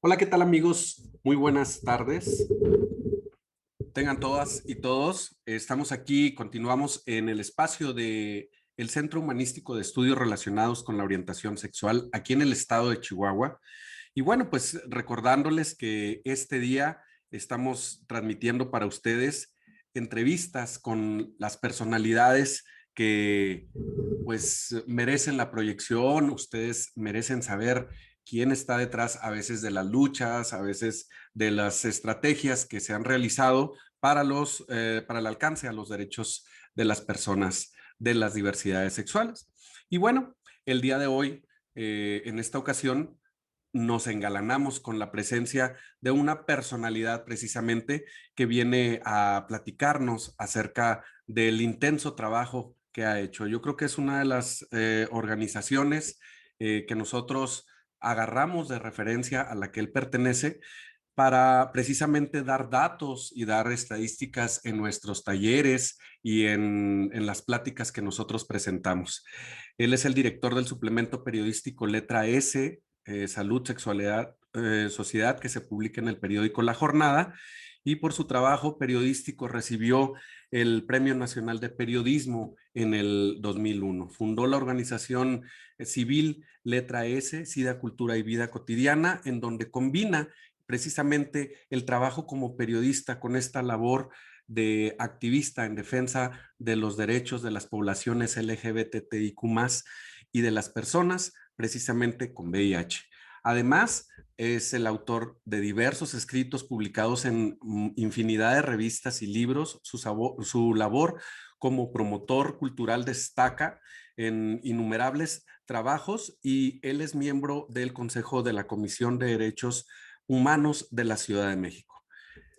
Hola, ¿qué tal amigos? Muy buenas tardes. Tengan todas y todos. Estamos aquí, continuamos en el espacio de el Centro Humanístico de Estudios Relacionados con la Orientación Sexual, aquí en el estado de Chihuahua. Y bueno, pues recordándoles que este día estamos transmitiendo para ustedes entrevistas con las personalidades que pues merecen la proyección, ustedes merecen saber quién está detrás a veces de las luchas, a veces de las estrategias que se han realizado para el alcance a los derechos de las personas de las diversidades sexuales. Y bueno, el día de hoy, en esta ocasión, nos engalanamos con la presencia de una personalidad precisamente que viene a platicarnos acerca del intenso trabajo que ha hecho. Yo creo que es una de las organizaciones que nosotros agarramos de referencia a la que él pertenece para precisamente dar datos y dar estadísticas en nuestros talleres y en las pláticas que nosotros presentamos. Él es el director del suplemento periodístico Letra S, Salud, Sexualidad, Sociedad, que se publica en el periódico La Jornada, y por su trabajo periodístico recibió el Premio Nacional de Periodismo en el 2001. Fundó la organización civil Letra S, SIDA, Cultura y Vida Cotidiana, en donde combina precisamente el trabajo como periodista con esta labor de activista en defensa de los derechos de las poblaciones LGBTIQ+, y de las personas precisamente con VIH. Además, es el autor de diversos escritos publicados en infinidad de revistas y libros. Su labor como promotor cultural destaca en innumerables trabajos y él es miembro del Consejo de la Comisión de Derechos Humanos de la Ciudad de México.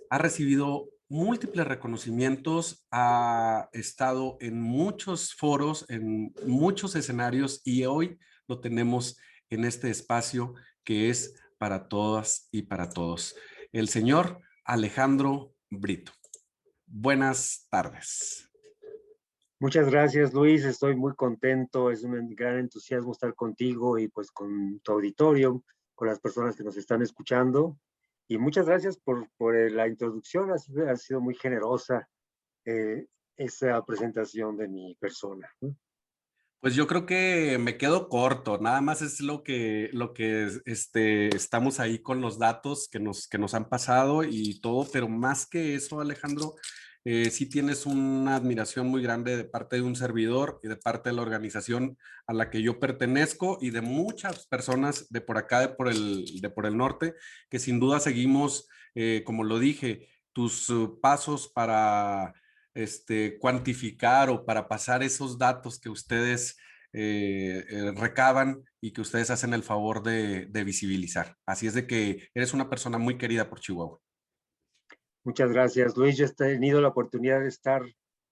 Ha recibido múltiples reconocimientos, ha estado en muchos foros, en muchos escenarios y hoy lo tenemos en este espacio que es para todas y para todos. El señor Alejandro Brito. Buenas tardes. Muchas gracias, Luis. Estoy muy contento. Es un gran entusiasmo estar contigo y pues con tu auditorio, con las personas que nos están escuchando. Y muchas gracias por la introducción. Ha sido muy generosa esa presentación de mi persona, ¿no? Pues yo creo que me quedo corto, nada más es estamos ahí con los datos que nos han pasado y todo, pero más que eso, Alejandro, sí tienes una admiración muy grande de parte de un servidor y de parte de la organización a la que yo pertenezco y de muchas personas de por acá, de por el norte, que sin duda seguimos, como lo dije, tus pasos para cuantificar o para pasar esos datos que ustedes recaban y que ustedes hacen el favor de visibilizar. Así es de que eres una persona muy querida por Chihuahua. Muchas gracias, Luis. Yo he tenido la oportunidad de estar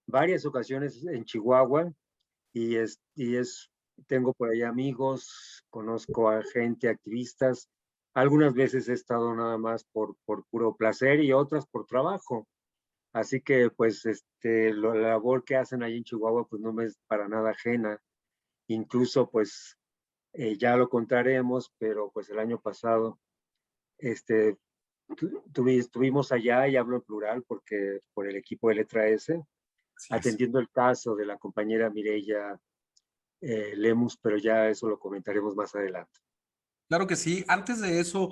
varias ocasiones en Chihuahua y tengo por allá amigos, conozco a gente, activistas. Algunas veces he estado nada más por puro placer y otras por trabajo. Así que pues la labor que hacen ahí en Chihuahua pues no me es para nada ajena. Incluso pues ya lo contaremos, pero pues el año pasado este, estuvimos allá, y hablo en plural porque por el equipo de Letra S, Así es. atendiendo el caso de la compañera Mireya Lemus, pero ya eso lo comentaremos más adelante. Claro que sí. Antes de eso,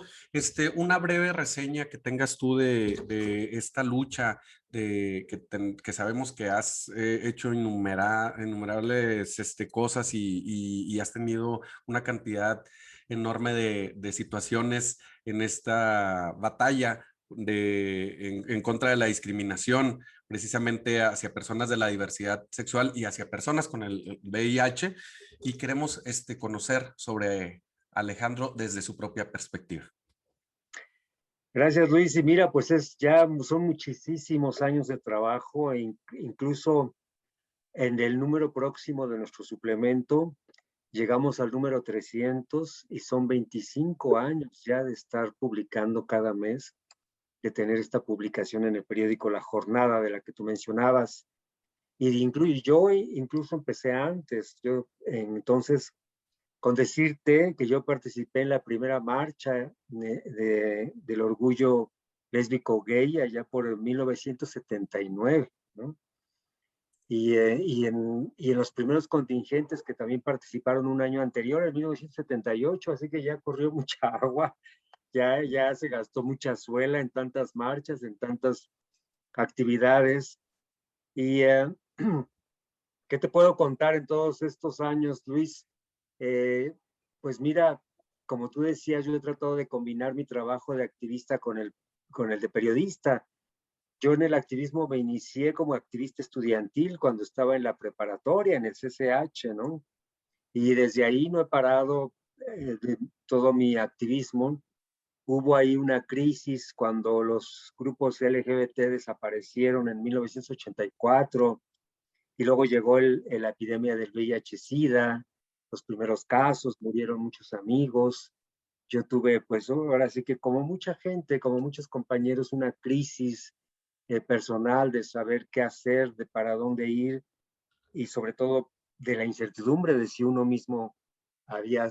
una breve reseña que tengas tú de esta lucha que sabemos que has hecho innumerables cosas y has tenido una cantidad enorme de situaciones en esta batalla en contra de la discriminación, precisamente hacia personas de la diversidad sexual y hacia personas con el VIH. Y queremos conocer sobre Alejandro desde su propia perspectiva. Gracias, Luis. Y mira, pues son muchísimos años de trabajo, incluso en el número próximo de nuestro suplemento llegamos al número 300 y son 25 años ya de estar publicando cada mes, de tener esta publicación en el periódico La Jornada de la que tú mencionabas. Y yo incluso empecé antes. Entonces con decirte que yo participé en la primera marcha del orgullo lésbico gay allá por 1979, ¿no? Y en los primeros contingentes que también participaron un año anterior, en 1978, así que ya corrió mucha agua, ya se gastó mucha suela en tantas marchas, en tantas actividades. Y ¿qué te puedo contar en todos estos años, Luis? Eh, pues mira, como tú decías, yo he tratado de combinar mi trabajo de activista con el de periodista. Yo en el activismo me inicié como activista estudiantil cuando estaba en la preparatoria, en el CCH, ¿no? Y desde ahí no he parado de todo mi activismo. Hubo ahí una crisis cuando los grupos LGBT desaparecieron en 1984 y luego llegó la epidemia del VIH-Sida, los primeros casos, murieron muchos amigos. Yo tuve, pues ahora sí que como mucha gente, como muchos compañeros, una crisis personal de saber qué hacer, de para dónde ir y sobre todo de la incertidumbre de si uno mismo había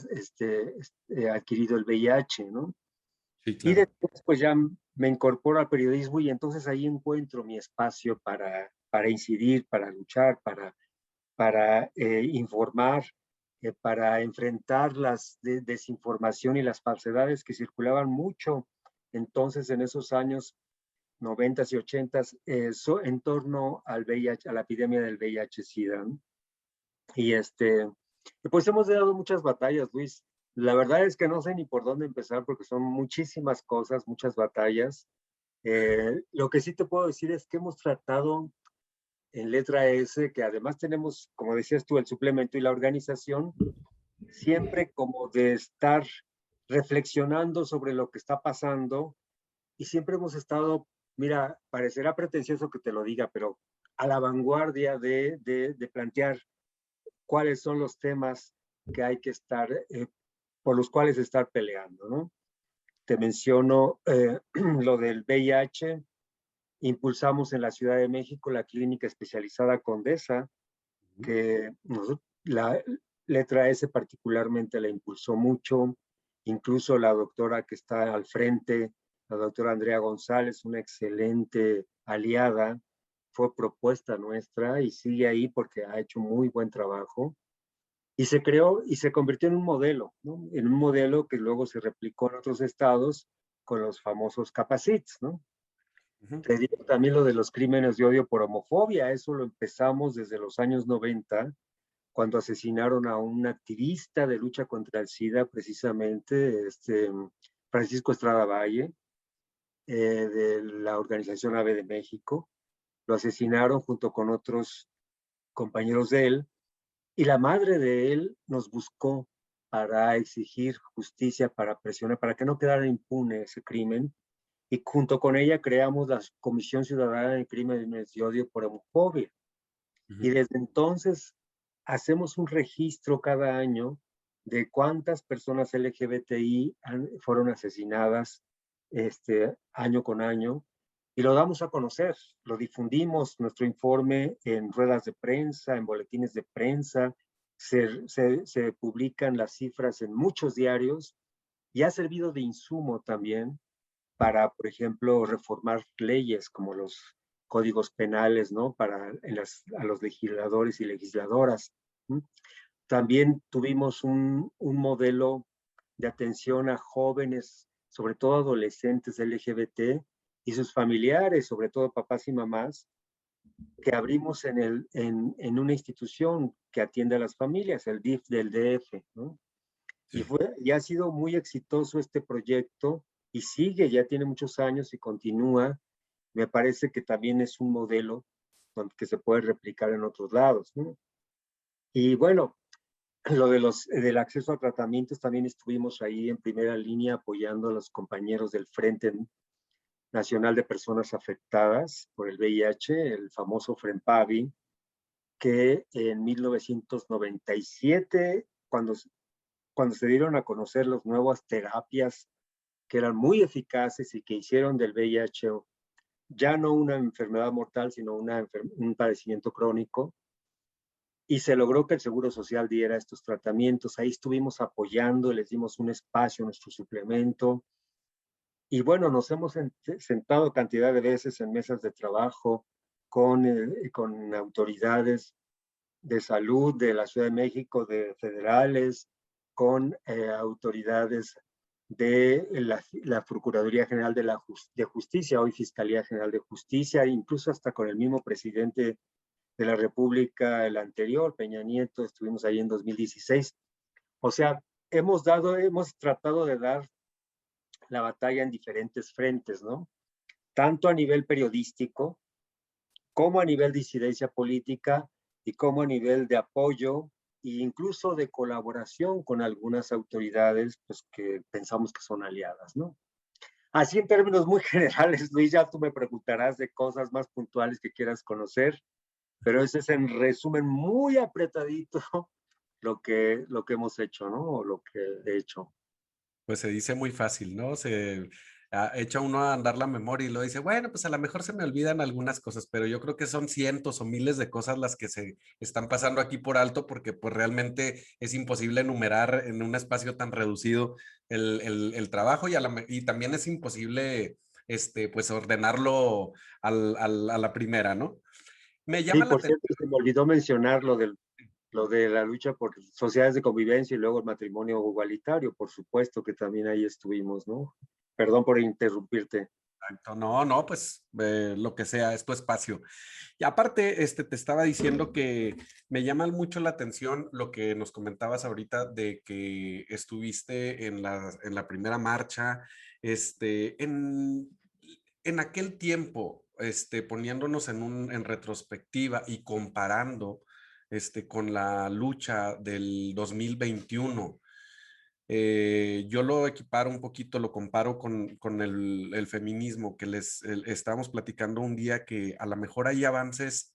adquirido el VIH, ¿no? Sí, Y claro. después pues ya me incorporo al periodismo y entonces ahí encuentro mi espacio para incidir, para luchar, para informar, para enfrentar las desinformación y las falsedades que circulaban mucho entonces en esos años 90s y 80s en torno al VIH, a la epidemia del VIH-Sida, ¿no? Y pues hemos dado muchas batallas, Luis. La verdad es que no sé ni por dónde empezar porque son muchísimas cosas, muchas batallas. Lo que sí te puedo decir es que hemos tratado en letra S, que además tenemos, como decías tú, el suplemento y la organización, siempre como de estar reflexionando sobre lo que está pasando y siempre hemos estado, mira, parecerá pretencioso que te lo diga, pero a la vanguardia de plantear cuáles son los temas que hay que estar, por los cuales estar peleando, ¿no? Te menciono lo del VIH. Impulsamos en la Ciudad de México la clínica especializada Condesa, que la letra S particularmente la impulsó mucho. Incluso la doctora que está al frente, la doctora Andrea González, una excelente aliada, fue propuesta nuestra y sigue ahí porque ha hecho muy buen trabajo. Y se creó y se convirtió en un modelo, ¿no? En un modelo que luego se replicó en otros estados con los famosos capacits, ¿no? Ujú. Te digo también lo de los crímenes de odio por homofobia, eso lo empezamos desde los años 90, cuando asesinaron a un activista de lucha contra el SIDA, precisamente, Francisco Estrada Valle, de la organización AVE de México. Lo asesinaron junto con otros compañeros de él, y la madre de él nos buscó para exigir justicia, para presionar, para que no quedara impune ese crimen. Y junto con ella creamos la Comisión Ciudadana de Crímenes de Odio por Homofobia. Y Ujú. desde entonces hacemos un registro cada año de cuántas personas LGBTI fueron asesinadas año con año y lo damos a conocer, lo difundimos, nuestro informe en ruedas de prensa, en boletines de prensa, se publican las cifras en muchos diarios y ha servido de insumo también para, por ejemplo, reformar leyes como los códigos penales, ¿no? A los legisladores y legisladoras. ¿Sí? También tuvimos un modelo de atención a jóvenes, sobre todo adolescentes LGBT y sus familiares, sobre todo papás y mamás, que abrimos en una institución que atiende a las familias, el DIF del DF, ¿no? Sí. Y ha sido muy exitoso este proyecto y sigue, ya tiene muchos años y continúa. Me parece que también es un modelo que se puede replicar en otros lados, ¿no? Y bueno, lo del acceso a tratamientos también estuvimos ahí en primera línea apoyando a los compañeros del Frente Nacional de Personas Afectadas por el VIH, el famoso FRENPAVI, que en 1997, cuando se dieron a conocer las nuevas terapias que eran muy eficaces y que hicieron del VIH ya no una enfermedad mortal, sino un padecimiento crónico, y se logró que el Seguro Social diera estos tratamientos. Ahí estuvimos apoyando, les dimos un espacio, nuestro suplemento. Y bueno, nos hemos sentado cantidad de veces en mesas de trabajo con autoridades de salud de la Ciudad de México, de federales, con autoridades de la Procuraduría General de Justicia, hoy Fiscalía General de Justicia, incluso hasta con el mismo presidente de la República, el anterior, Peña Nieto, estuvimos ahí en 2016. O sea, hemos tratado de dar la batalla en diferentes frentes, ¿no? Tanto a nivel periodístico, como a nivel de incidencia política y como a nivel de apoyo e incluso de colaboración con algunas autoridades pues, que pensamos que son aliadas, ¿no? Así en términos muy generales, Luis, ya tú me preguntarás de cosas más puntuales que quieras conocer, pero ese es en resumen muy apretadito lo que hemos hecho, ¿no? O lo que he hecho. Pues se dice muy fácil, ¿no? Se echa uno a andar la memoria y lo dice, bueno, pues a lo mejor se me olvidan algunas cosas, pero yo creo que son cientos o miles de cosas las que se están pasando aquí por alto porque pues realmente es imposible enumerar en un espacio tan reducido el trabajo y también es imposible pues ordenarlo a la primera, ¿no? Me Sí, llama la por atención. cierto, se me olvidó mencionar lo de la lucha por sociedades de convivencia y luego el matrimonio igualitario, por supuesto que también ahí estuvimos, ¿no? Perdón por interrumpirte. Exacto. No, no, pues lo que sea, es tu espacio. Y aparte, te estaba diciendo que me llama mucho la atención lo que nos comentabas ahorita de que estuviste en la primera marcha, este, en, en aquel tiempo, poniéndonos en retrospectiva y comparando, con la lucha del 2021. Yo lo equiparo un poquito, lo comparo con el feminismo, que estábamos platicando un día que a lo mejor hay avances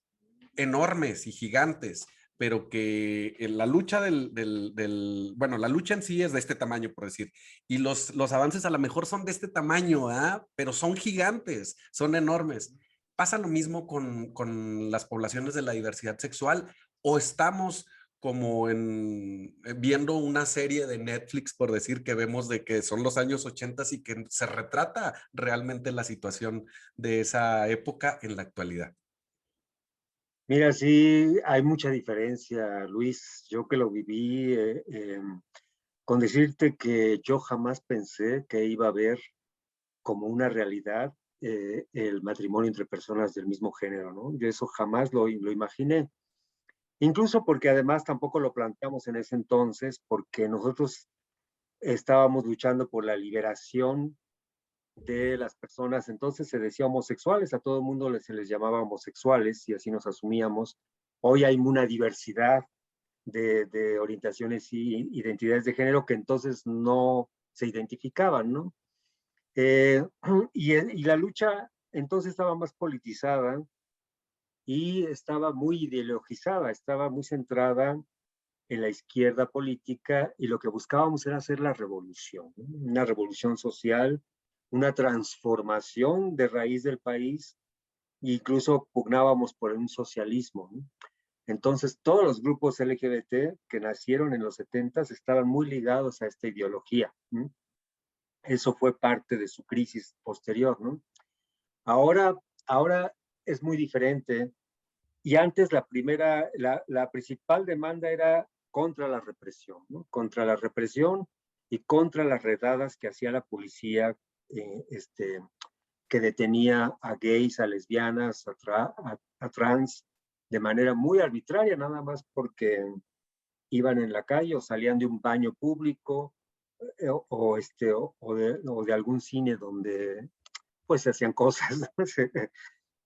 enormes y gigantes, pero que en la lucha bueno, la lucha en sí es de este tamaño, por decir, y los avances a lo mejor son de este tamaño, ¿ah? Pero son gigantes, son enormes. ¿Pasa lo mismo con las poblaciones de la diversidad sexual o estamos como viendo una serie de Netflix, por decir que vemos de que son los años 80 y que se retrata realmente la situación de esa época en la actualidad? Mira, sí, hay mucha diferencia, Luis. Yo que lo viví, con decirte que yo jamás pensé que iba a haber como una realidad el matrimonio entre personas del mismo género, ¿no? Yo eso jamás lo imaginé. Incluso porque además tampoco lo planteamos en ese entonces, porque nosotros estábamos luchando por la liberación de las personas, entonces se decía homosexuales, a todo el mundo se les llamaba homosexuales y así nos asumíamos. Hoy hay una diversidad de orientaciones y identidades de género que entonces no se identificaban, ¿no? Eh, y la lucha entonces estaba más politizada y estaba muy ideologizada, estaba muy centrada en la izquierda política y lo que buscábamos era hacer la revolución, ¿no? Una revolución social, una transformación de raíz del país e incluso pugnábamos por un socialismo, ¿no? Entonces, todos los grupos LGBT que nacieron en los 70 estaban muy ligados a esta ideología, ¿no? Eso fue parte de su crisis posterior, ¿no? Ahora, ahora es muy diferente. Y antes la principal demanda era contra la represión, ¿no? Contra la represión y contra las redadas que hacía la policía, que detenía a gays, a lesbianas, a trans, de manera muy arbitraria, nada más porque iban en la calle o salían de un baño público o de algún cine donde pues se hacían cosas, ¿no?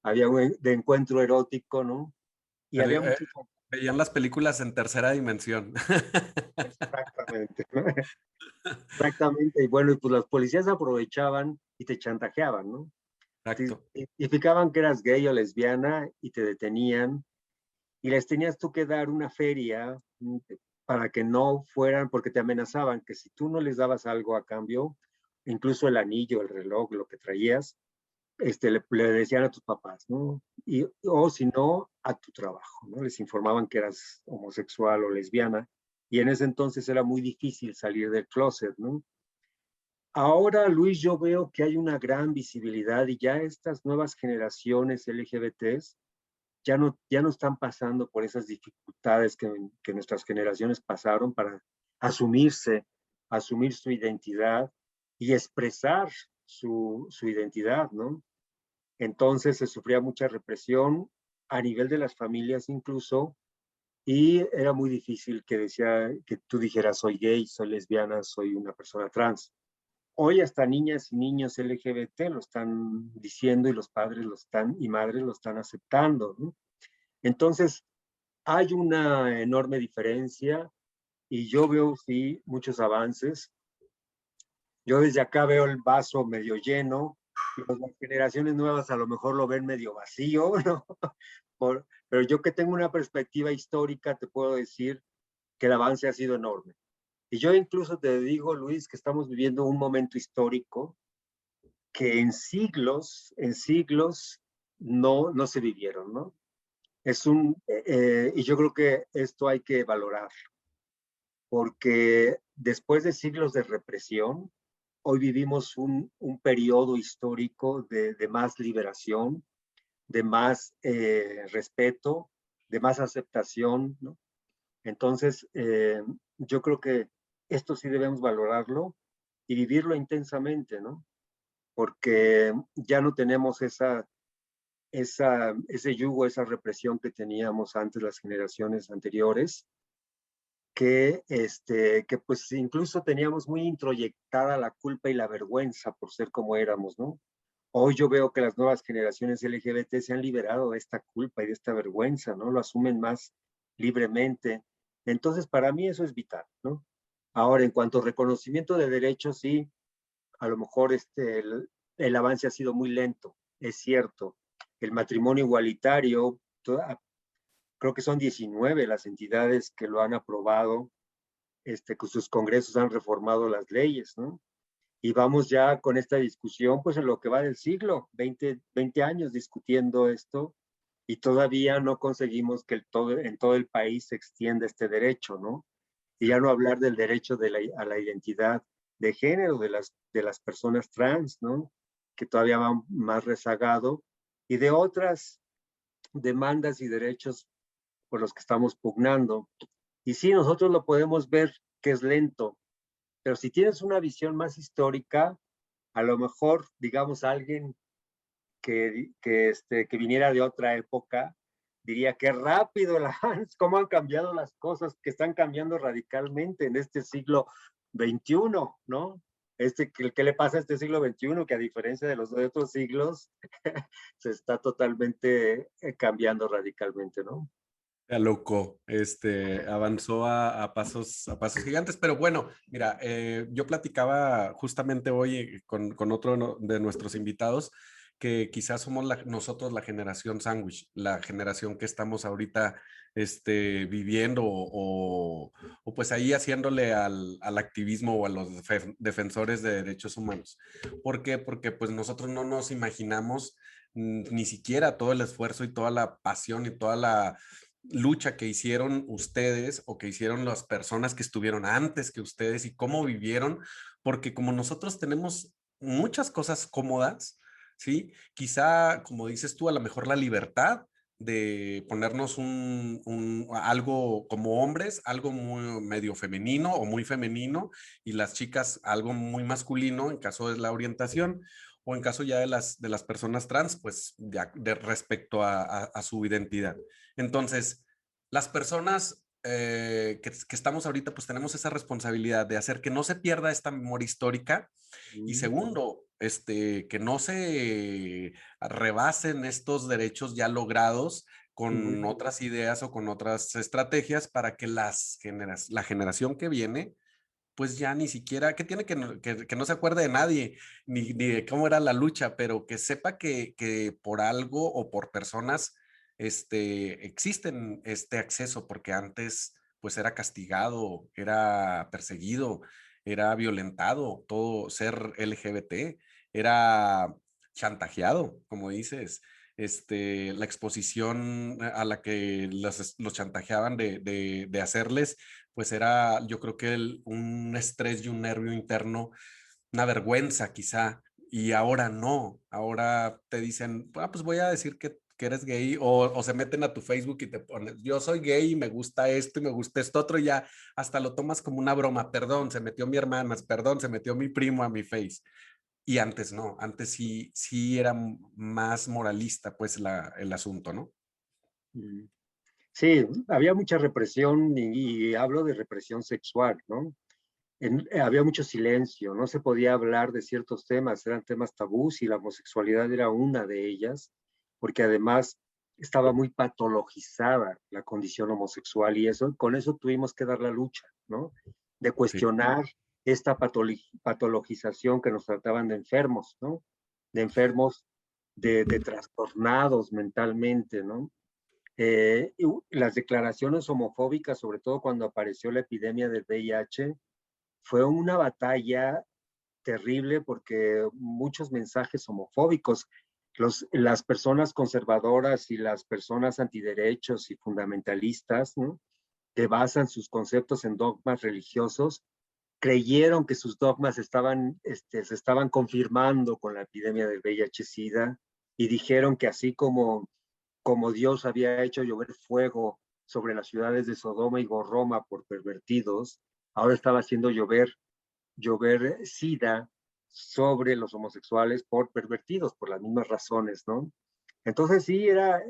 Había un de encuentro erótico, ¿no? Y había muchos. Veían las películas en tercera dimensión. Exactamente, ¿no? Exactamente. Y bueno, y pues los policías aprovechaban y te chantajeaban, ¿no? Te Exacto. identificaban que eras gay o lesbiana y te detenían y les tenías tú que dar una feria para que no fueran, porque te amenazaban que si tú no les dabas algo a cambio, incluso el anillo, el reloj, lo que traías, le decían a tus papás, ¿no? O si no, a tu trabajo, ¿no? Les informaban que eras homosexual o lesbiana, y en ese entonces era muy difícil salir del closet, ¿no? Ahora, Luis, yo veo que hay una gran visibilidad y ya estas nuevas generaciones LGBTs ya no están pasando por esas dificultades que nuestras generaciones pasaron para asumirse, asumir su identidad y expresar su identidad, ¿no? Entonces se sufría mucha represión a nivel de las familias incluso, y era muy difícil que tú dijeras soy gay, soy lesbiana, soy una persona trans. Hoy hasta niñas y niños LGBT lo están diciendo y los padres lo están y madres lo están aceptando, ¿no? Entonces, hay una enorme diferencia y yo veo, sí, muchos avances. Yo desde acá veo el vaso medio lleno y pues las generaciones nuevas a lo mejor lo ven medio vacío, ¿no? Pero yo que tengo una perspectiva histórica, te puedo decir que el avance ha sido enorme. Y yo incluso te digo, Luis, que estamos viviendo un momento histórico que en siglos no se vivieron, ¿no? Y yo creo que esto hay que valorar, porque después de siglos de represión, hoy vivimos un periodo histórico de más liberación, de más respeto, de más aceptación, ¿no? Entonces, yo creo que esto sí debemos valorarlo y vivirlo intensamente, ¿no? Porque ya no tenemos ese yugo, esa represión que teníamos antes las generaciones anteriores, que pues incluso teníamos muy introyectada la culpa y la vergüenza por ser como éramos, ¿no? Hoy yo veo que las nuevas generaciones LGBT se han liberado de esta culpa y de esta vergüenza, ¿no? Lo asumen más libremente. Entonces, para mí eso es vital, ¿no? Ahora, en cuanto a reconocimiento de derechos, sí, a lo mejor el avance ha sido muy lento, es cierto. El matrimonio igualitario, creo que son 19 las entidades que lo han aprobado, que sus congresos han reformado las leyes, ¿no? Y vamos ya con esta discusión, pues en lo que va del siglo, 20 años discutiendo esto, y todavía no conseguimos que en todo el país se extienda este derecho, ¿no? Y ya no hablar del derecho a la identidad de género de las personas trans, ¿no? Que todavía va más rezagado, y de otras demandas y derechos por los que estamos pugnando. Y sí, nosotros lo podemos ver que es lento, pero si tienes una visión más histórica, a lo mejor, digamos, alguien que viniera de otra época, diría que rápido el avance, cómo han cambiado las cosas, que están cambiando radicalmente en este siglo XXI, ¿no? ¿Qué le pasa a este siglo XXI? Que a diferencia de los de otros siglos, se está totalmente cambiando radicalmente, ¿no? Ya loco, avanzó a pasos gigantes, pero bueno, mira, yo platicaba justamente hoy con otro de nuestros invitados que quizás somos nosotros la generación sándwich, la generación que estamos ahorita viviendo o pues ahí haciéndole al activismo o a los defensores de derechos humanos. ¿Por qué? Porque pues nosotros no nos imaginamos ni siquiera todo el esfuerzo y toda la pasión y toda la lucha que hicieron ustedes o que hicieron las personas que estuvieron antes que ustedes y cómo vivieron, porque como nosotros tenemos muchas cosas cómodas, ¿sí? Quizá, como dices tú, a lo mejor la libertad de ponernos algo como hombres, algo muy medio femenino o muy femenino, y las chicas algo muy masculino en caso de la orientación, o en caso ya de las personas trans, pues respecto a su identidad. Entonces, las personas que estamos ahorita, pues tenemos esa responsabilidad de hacer que no se pierda esta memoria histórica y Mm. segundo, que no se rebasen estos derechos ya logrados con Ujú. otras ideas o con otras estrategias para que la generación que viene, pues ya ni siquiera, que tiene que no se acuerde de nadie, ni de cómo era la lucha, pero que sepa que por algo o por personas existen este acceso, porque antes pues era castigado, era perseguido, era violentado, todo ser LGBT, era chantajeado, como dices, la exposición a la que los chantajeaban de hacerles, pues era, yo creo que un estrés y un nervio interno, una vergüenza quizá, y ahora no, ahora te dicen, ah, pues voy a decir que eres gay, o se meten a tu Facebook y te pones, yo soy gay y me gusta esto y me gusta esto otro, y ya hasta lo tomas como una broma, perdón, se metió mi hermana, perdón, se metió mi primo a mi Face. Y antes no, antes sí era más moralista pues el asunto, ¿no? Mm. Sí, había mucha represión y hablo de represión sexual, ¿no? Había mucho silencio, no se podía hablar de ciertos temas, eran temas tabús y la homosexualidad era una de ellas, porque además estaba muy patologizada la condición homosexual y eso, con eso tuvimos que dar la lucha, ¿no? De Sí, cuestionar esta patologización que nos trataban de enfermos, ¿no? De enfermos, de trastornados mentalmente, ¿no? Las declaraciones homofóbicas, sobre todo cuando apareció la epidemia del VIH, fue una batalla terrible porque muchos mensajes homofóbicos, las personas conservadoras y las personas antiderechos y fundamentalistas, ¿no? Que basan sus conceptos en dogmas religiosos, creyeron que sus dogmas se estaban confirmando con la epidemia del VIH-Sida y dijeron que así como Dios había hecho llover fuego sobre las ciudades de Sodoma y Gomorra por pervertidos, ahora estaba haciendo llover sida sobre los homosexuales por pervertidos, por las mismas razones, ¿no? Entonces sí, era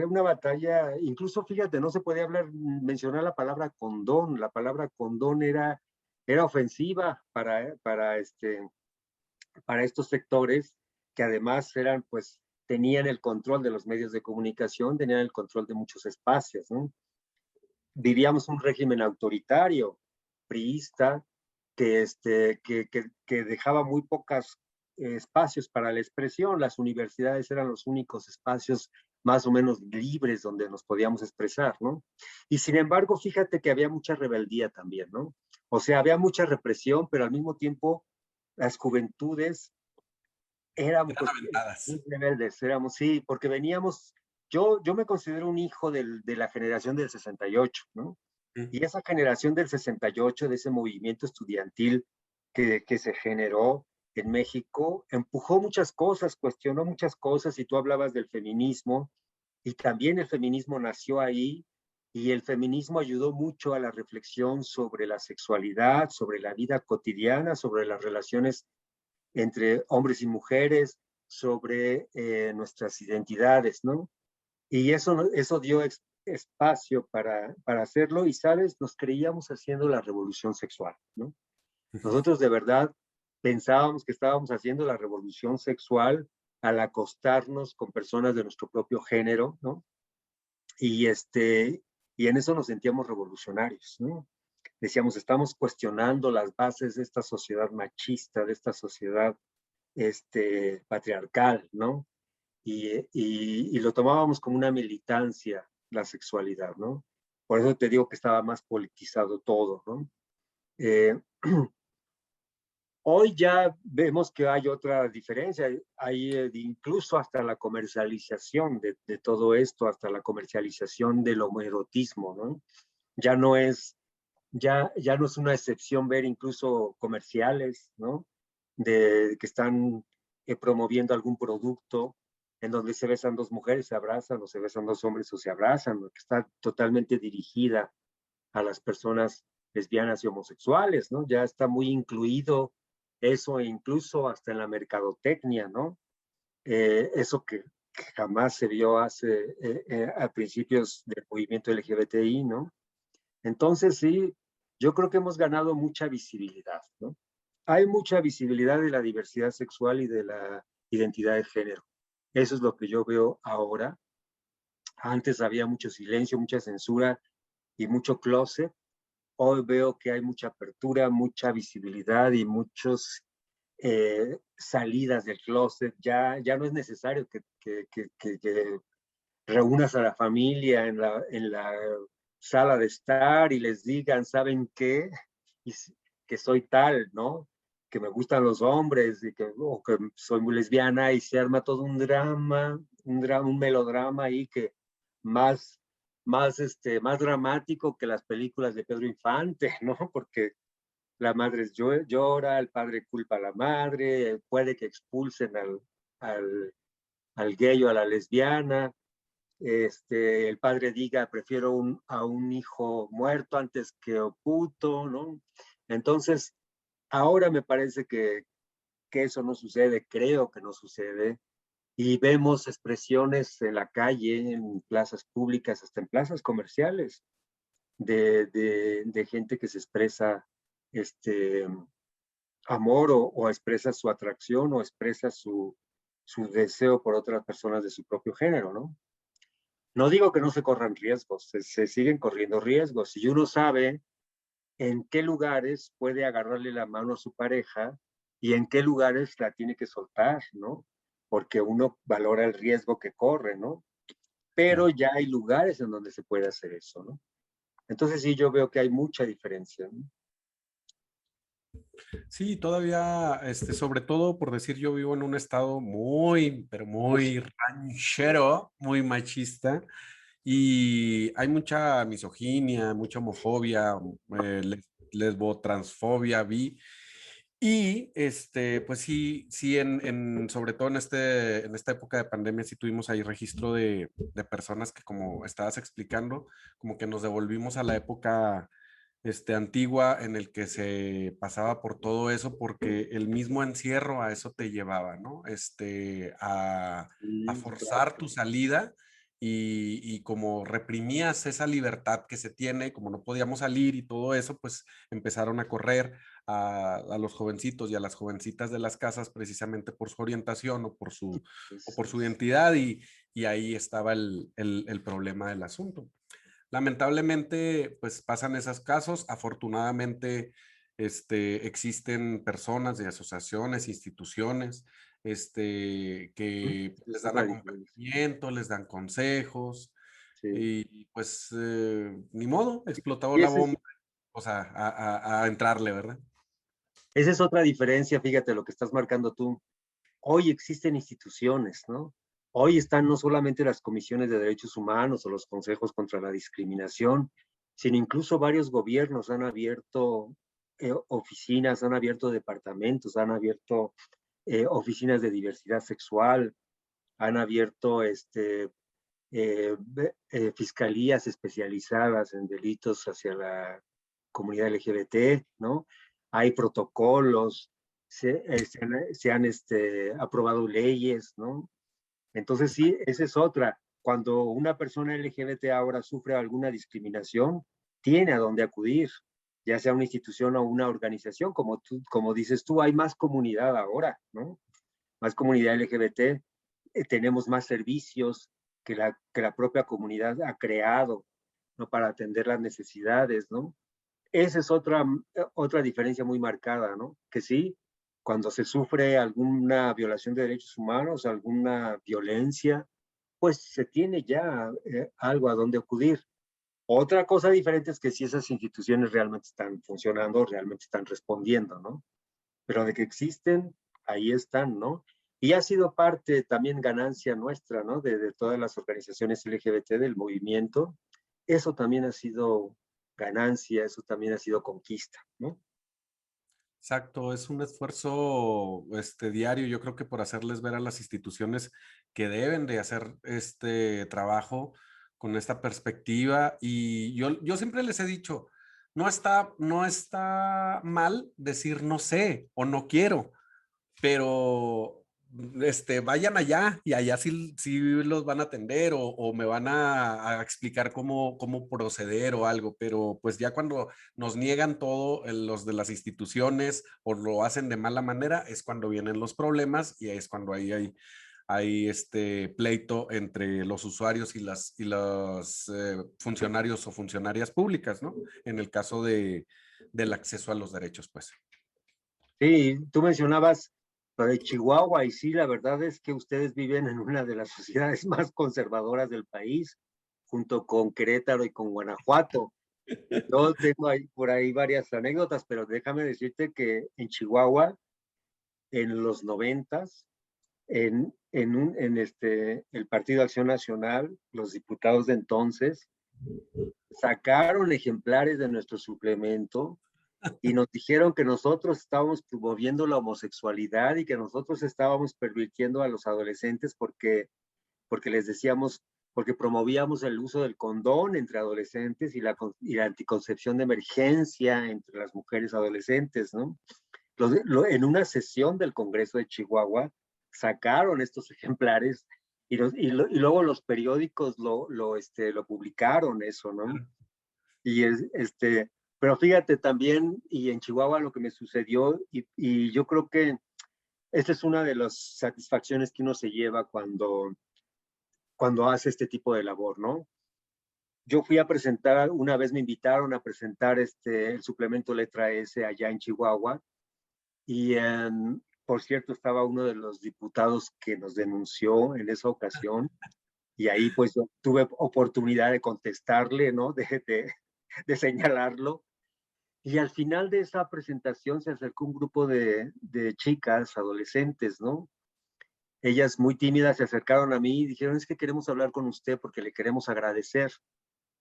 una batalla, incluso fíjate, no se podía mencionar la palabra condón era ofensiva para estos sectores que además pues, tenían el control de los medios de comunicación, tenían el control de muchos espacios, ¿no? Vivíamos un régimen autoritario, priista, que dejaba muy pocos espacios para la expresión. Las universidades eran los únicos espacios más o menos libres donde nos podíamos expresar, ¿no? Y sin embargo, fíjate que había mucha rebeldía también, ¿no? O sea, había mucha represión, pero al mismo tiempo las juventudes éramos eran pues, aventadas. muy rebeldes, sí, porque yo me considero un hijo de la generación del 68, ¿no? Mm. Y esa generación del 68, de ese movimiento estudiantil que se generó en México, empujó muchas cosas, cuestionó muchas cosas, y tú hablabas del feminismo, y también el feminismo nació ahí, y el feminismo ayudó mucho a la reflexión sobre la sexualidad, sobre la vida cotidiana, sobre las relaciones entre hombres y mujeres, sobre nuestras identidades, ¿no? Y eso dio espacio para hacerlo y, ¿sabes? Nos creíamos haciendo la revolución sexual, ¿no? Nosotros de verdad pensábamos que estábamos haciendo la revolución sexual al acostarnos con personas de nuestro propio género, ¿no? Y, y en eso nos sentíamos revolucionarios, ¿no? Decíamos, estamos cuestionando las bases de esta sociedad machista, de esta sociedad patriarcal, ¿no? Y lo tomábamos como una militancia, la sexualidad, ¿no? Por eso te digo que estaba más politizado todo, ¿no? Eh, Hoy ya vemos que hay otra diferencia, hay incluso hasta la comercialización de todo esto, hasta la comercialización del homoerotismo, ¿no? Ya no es, ya no es una excepción ver incluso comerciales, ¿no? De que están promoviendo algún producto en donde se besan dos mujeres, se abrazan, o se besan dos hombres o se abrazan, que está totalmente dirigida a las personas lesbianas y homosexuales, ¿no? Ya está muy incluido eso, incluso hasta en la mercadotecnia, ¿no? Eso que jamás se vio a principios del movimiento LGBTI, ¿no? Entonces, sí, yo creo que hemos ganado mucha visibilidad, ¿no? Hay mucha visibilidad de la diversidad sexual y de la identidad de género. Eso es lo que yo veo ahora. Antes había mucho silencio, mucha censura y mucho closet. Hoy veo que hay mucha apertura, mucha visibilidad y muchas salidas del closet. Ya no es necesario que reúnas a la familia en la sala de estar y les digan, ¿saben qué? Y, que soy tal, ¿no? que me gustan los hombres y o que soy muy lesbiana y se arma todo un drama, un melodrama ahí que más, más dramático que las películas de Pedro Infante, ¿no? Porque la madre llora, el padre culpa a la madre, puede que expulsen al gay o a la lesbiana, el padre diga, prefiero a un hijo muerto antes que oculto, ¿no? Entonces, ahora me parece que eso no sucede, creo que no sucede, y vemos expresiones en la calle, en plazas públicas, hasta en plazas comerciales, de gente que se expresa este amor o expresa su atracción o expresa su deseo por otras personas de su propio género, ¿no? No digo que no se corran riesgos, se siguen corriendo riesgos. Y uno sabe en qué lugares puede agarrarle la mano a su pareja y en qué lugares la tiene que soltar, ¿no? Porque uno valora el riesgo que corre, ¿no? Pero Claro. ya hay lugares en donde se puede hacer eso, ¿no? Entonces sí, yo veo que hay mucha diferencia, ¿no? Sí, todavía, sobre todo por decir, yo vivo en un estado muy, pero muy ranchero, muy machista, y hay mucha misoginia, mucha homofobia, lesbotransfobia, bi, y pues sí, sí, sobre todo en esta época de pandemia, sí tuvimos ahí registro de personas que, como estabas explicando, como que nos devolvimos a la época antigua en el que se pasaba por todo eso porque el mismo encierro a eso te llevaba, ¿no? A Sí, claro. forzar tu salida y como reprimías esa libertad que se tiene, como no podíamos salir y todo eso, pues empezaron a correr a los jovencitos y a las jovencitas de las casas precisamente por su orientación o por su identidad y ahí estaba el problema del asunto. Lamentablemente, pues pasan esos casos. Afortunadamente, existen personas de asociaciones, instituciones, que les Es dan otra diferencia. acompañamiento, les dan consejos Sí. y pues ni modo, explotó Y la bomba, o sea, a entrarle, ¿verdad? esa es otra diferencia, fíjate lo que estás marcando tú. Hoy existen instituciones, ¿no? Hoy están no solamente las comisiones de derechos humanos o los consejos contra la discriminación, sino incluso varios gobiernos han abierto oficinas, han abierto departamentos, han abierto oficinas de diversidad sexual, han abierto eh, fiscalías especializadas en delitos hacia la comunidad LGBT, ¿no? Hay protocolos, se han aprobado leyes, ¿no? Entonces sí, esa es otra. Cuando una persona LGBT ahora sufre alguna discriminación, tiene a dónde acudir, ya sea una institución o una organización, como dices tú, hay más comunidad ahora, ¿no? Más comunidad LGBT, tenemos más servicios que la propia comunidad ha creado, ¿no? Para atender las necesidades, ¿no? Esa es otra diferencia muy marcada, ¿no? Que sí, cuando se sufre alguna violación de derechos humanos, alguna violencia, pues se tiene ya algo a donde acudir. Otra cosa diferente es que si esas instituciones realmente están funcionando, realmente están respondiendo, ¿no? Pero de que existen, ahí están, ¿no? Y ha sido parte también ganancia nuestra, ¿no? De todas las organizaciones LGBT del movimiento. Eso también ha sido ganancia, eso también ha sido conquista, ¿no? Exacto, es un esfuerzo diario, yo creo que por hacerles ver a las instituciones que deben de hacer este trabajo con esta perspectiva. Y yo siempre les he dicho, no está mal decir no sé o no quiero, pero vayan allá y allá sí, sí los van a atender o me van a explicar cómo proceder o algo, pero pues ya cuando nos niegan todo los de las instituciones o lo hacen de mala manera es cuando vienen los problemas y es cuando ahí hay este pleito entre los usuarios y los funcionarios o funcionarias públicas, ¿no? En el caso del acceso a los derechos, pues. Sí, tú mencionabas lo de Chihuahua y sí, la verdad es que ustedes viven en una de las sociedades más conservadoras del país, junto con Querétaro y con Guanajuato. Yo tengo ahí, por ahí varias anécdotas, pero déjame decirte que en Chihuahua en los 90s, el Partido Acción Nacional, los diputados de entonces, sacaron ejemplares de nuestro suplemento y nos dijeron que nosotros estábamos promoviendo la homosexualidad y que nosotros estábamos pervirtiendo a los adolescentes porque les decíamos, porque promovíamos el uso del condón entre adolescentes y la anticoncepción de emergencia entre las mujeres adolescentes, ¿no? En una sesión del Congreso de Chihuahua sacaron estos ejemplares y luego los periódicos lo publicaron eso, ¿no? Y pero fíjate también, y en Chihuahua lo que me sucedió, y yo creo que esta es una de las satisfacciones que uno se lleva cuando hace este tipo de labor, ¿no? Yo fui a presentar, una vez me invitaron a presentar el suplemento Letra S allá en Chihuahua, y por cierto estaba uno de los diputados que nos denunció en esa ocasión, y ahí pues yo tuve oportunidad de contestarle, ¿no? De señalarlo. Y al final de esa presentación se acercó un grupo de chicas, adolescentes, ¿no? Ellas muy tímidas se acercaron a mí y dijeron, es que queremos hablar con usted porque le queremos agradecer.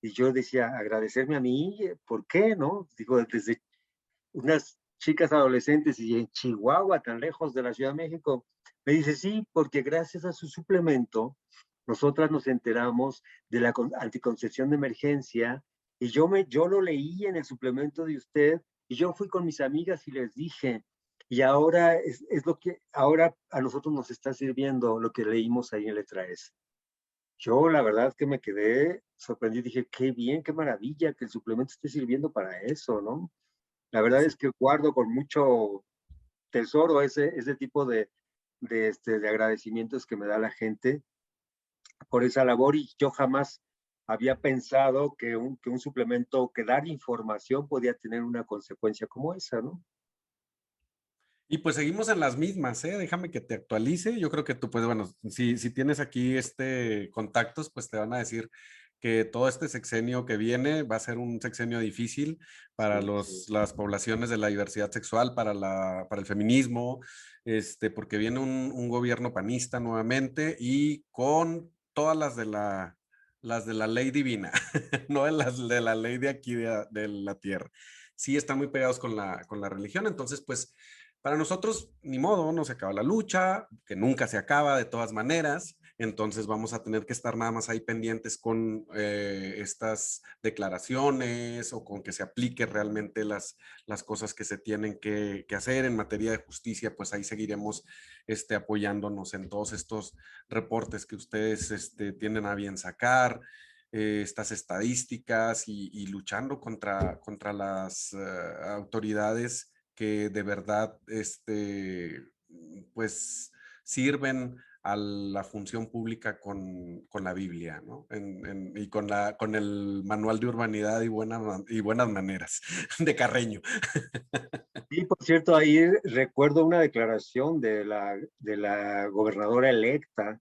Y yo decía, agradecerme a mí, ¿por qué, no? Digo, desde unas chicas adolescentes y en Chihuahua, tan lejos de la Ciudad de México. Me dice, sí, porque gracias a su suplemento, nosotras nos enteramos de la anticoncepción de emergencia y yo lo leí en el suplemento de usted y yo fui con mis amigas y les dije, y ahora es lo que ahora a nosotros nos está sirviendo lo que leímos ahí en Letra S. Yo la verdad que me quedé sorprendido, dije, qué bien, qué maravilla que el suplemento esté sirviendo para eso, ¿no? La verdad es que guardo con mucho tesoro ese tipo de agradecimientos que me da la gente por esa labor y yo jamás había pensado que un suplemento, que dar información podía tener una consecuencia como esa, ¿no? Y pues seguimos en las mismas, ¿eh? Déjame que te actualice. Yo creo que tú, pues bueno, si tienes aquí contactos, pues te van a decir que todo este sexenio que viene va a ser un sexenio difícil para las poblaciones de la diversidad sexual, para el feminismo, porque viene un gobierno panista nuevamente y con todas las de la ley divina, no las de la ley de aquí de la tierra. Sí están muy pegados con la religión, entonces pues para nosotros, ni modo, no se acaba la lucha, que nunca se acaba de todas maneras, entonces vamos a tener que estar nada más ahí pendientes con estas declaraciones o con que se aplique realmente las cosas que se tienen que hacer en materia de justicia, pues ahí seguiremos apoyándonos en todos estos reportes que ustedes tienen a bien sacar, estas estadísticas y luchando contra las autoridades que de verdad pues sirven a la función pública con la Biblia, ¿no? Y con el manual de urbanidad y buenas maneras de Carreño. Y por cierto, ahí recuerdo una declaración de la gobernadora electa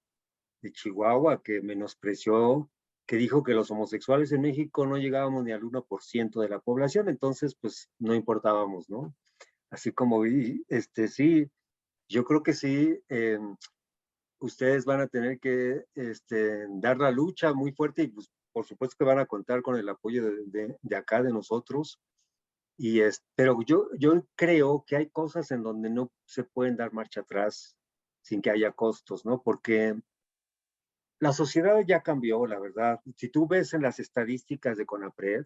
de Chihuahua que menospreció, que dijo que los homosexuales en México no llegábamos ni al 1% de la población, entonces pues no importábamos, ¿no? Así como, sí, yo creo que sí, ustedes van a tener que dar la lucha muy fuerte y pues por supuesto que van a contar con el apoyo de acá, de nosotros. Pero yo creo que hay cosas en donde no se pueden dar marcha atrás sin que haya costos, ¿no? Porque la sociedad ya cambió, la verdad. Si tú ves en las estadísticas de CONAPRED,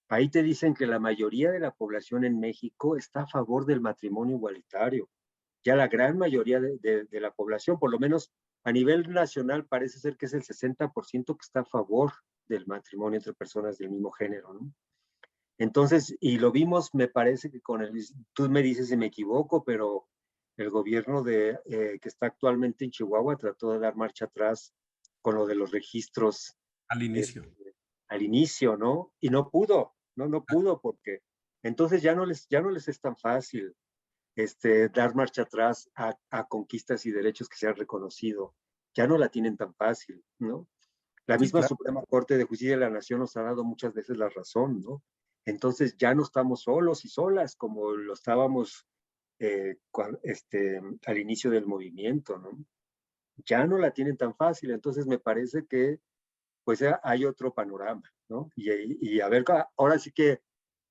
ahí te dicen que la mayoría de la población en México está a favor del matrimonio igualitario. Ya la gran mayoría de la población, por lo menos a nivel nacional, parece ser que es el 60% que está a favor del matrimonio entre personas del mismo género, ¿no? Entonces, y lo vimos, me parece que tú me dices si me equivoco, pero el gobierno que está actualmente en Chihuahua trató de dar marcha atrás con lo de los registros Al este, inicio. al inicio, ¿no? Y no pudo, no pudo porque entonces ya no les es tan fácil dar marcha atrás a conquistas y derechos que se han reconocido. Ya no la tienen tan fácil, ¿no? La Sí, misma claro. Suprema Corte de Justicia de la Nación nos ha dado muchas veces la razón, ¿no? Entonces ya no estamos solos y solas como lo estábamos al inicio del movimiento, ¿no? Ya no la tienen tan fácil, entonces me parece que pues hay otro panorama, ¿no? Y a ver, ahora sí que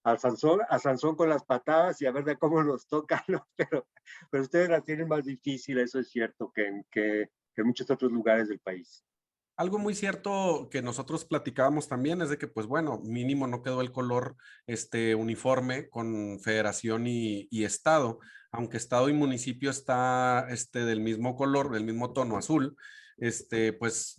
a Sansón con las patadas y a ver de cómo nos toca, ¿no? Pero ustedes la tienen más difícil, eso es cierto, que en muchos otros lugares del país. Algo muy cierto que nosotros platicábamos también es de que, pues bueno, mínimo no quedó el color uniforme con federación y estado, aunque estado y municipio está del mismo color, del mismo tono azul, pues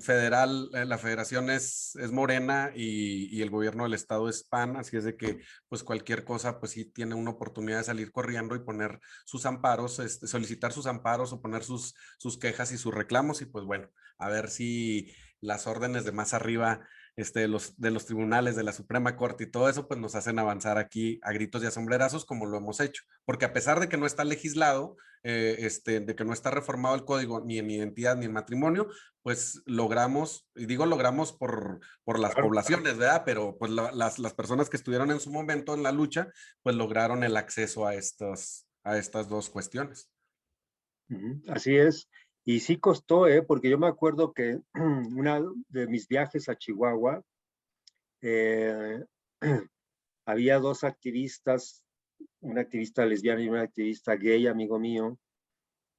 federal, la federación es morena y el gobierno del estado es PAN, así es de que pues cualquier cosa, pues sí tiene una oportunidad de salir corriendo y poner sus amparos, solicitar sus amparos o poner sus quejas y sus reclamos y pues bueno, a ver si las órdenes de más arriba de los tribunales, de la Suprema Corte y todo eso, pues nos hacen avanzar aquí a gritos y a sombrerazos como lo hemos hecho. Porque a pesar de que no está legislado, de que no está reformado el código ni en identidad ni en matrimonio, pues logramos, y digo logramos por las Claro. poblaciones, ¿verdad? Pero pues las personas que estuvieron en su momento en la lucha, pues lograron el acceso a estas dos cuestiones. Así es. Y sí costó, ¿eh? Porque yo me acuerdo que una de mis viajes a Chihuahua, eh, había dos activistas, una activista lesbiana y una activista gay, amigo mío,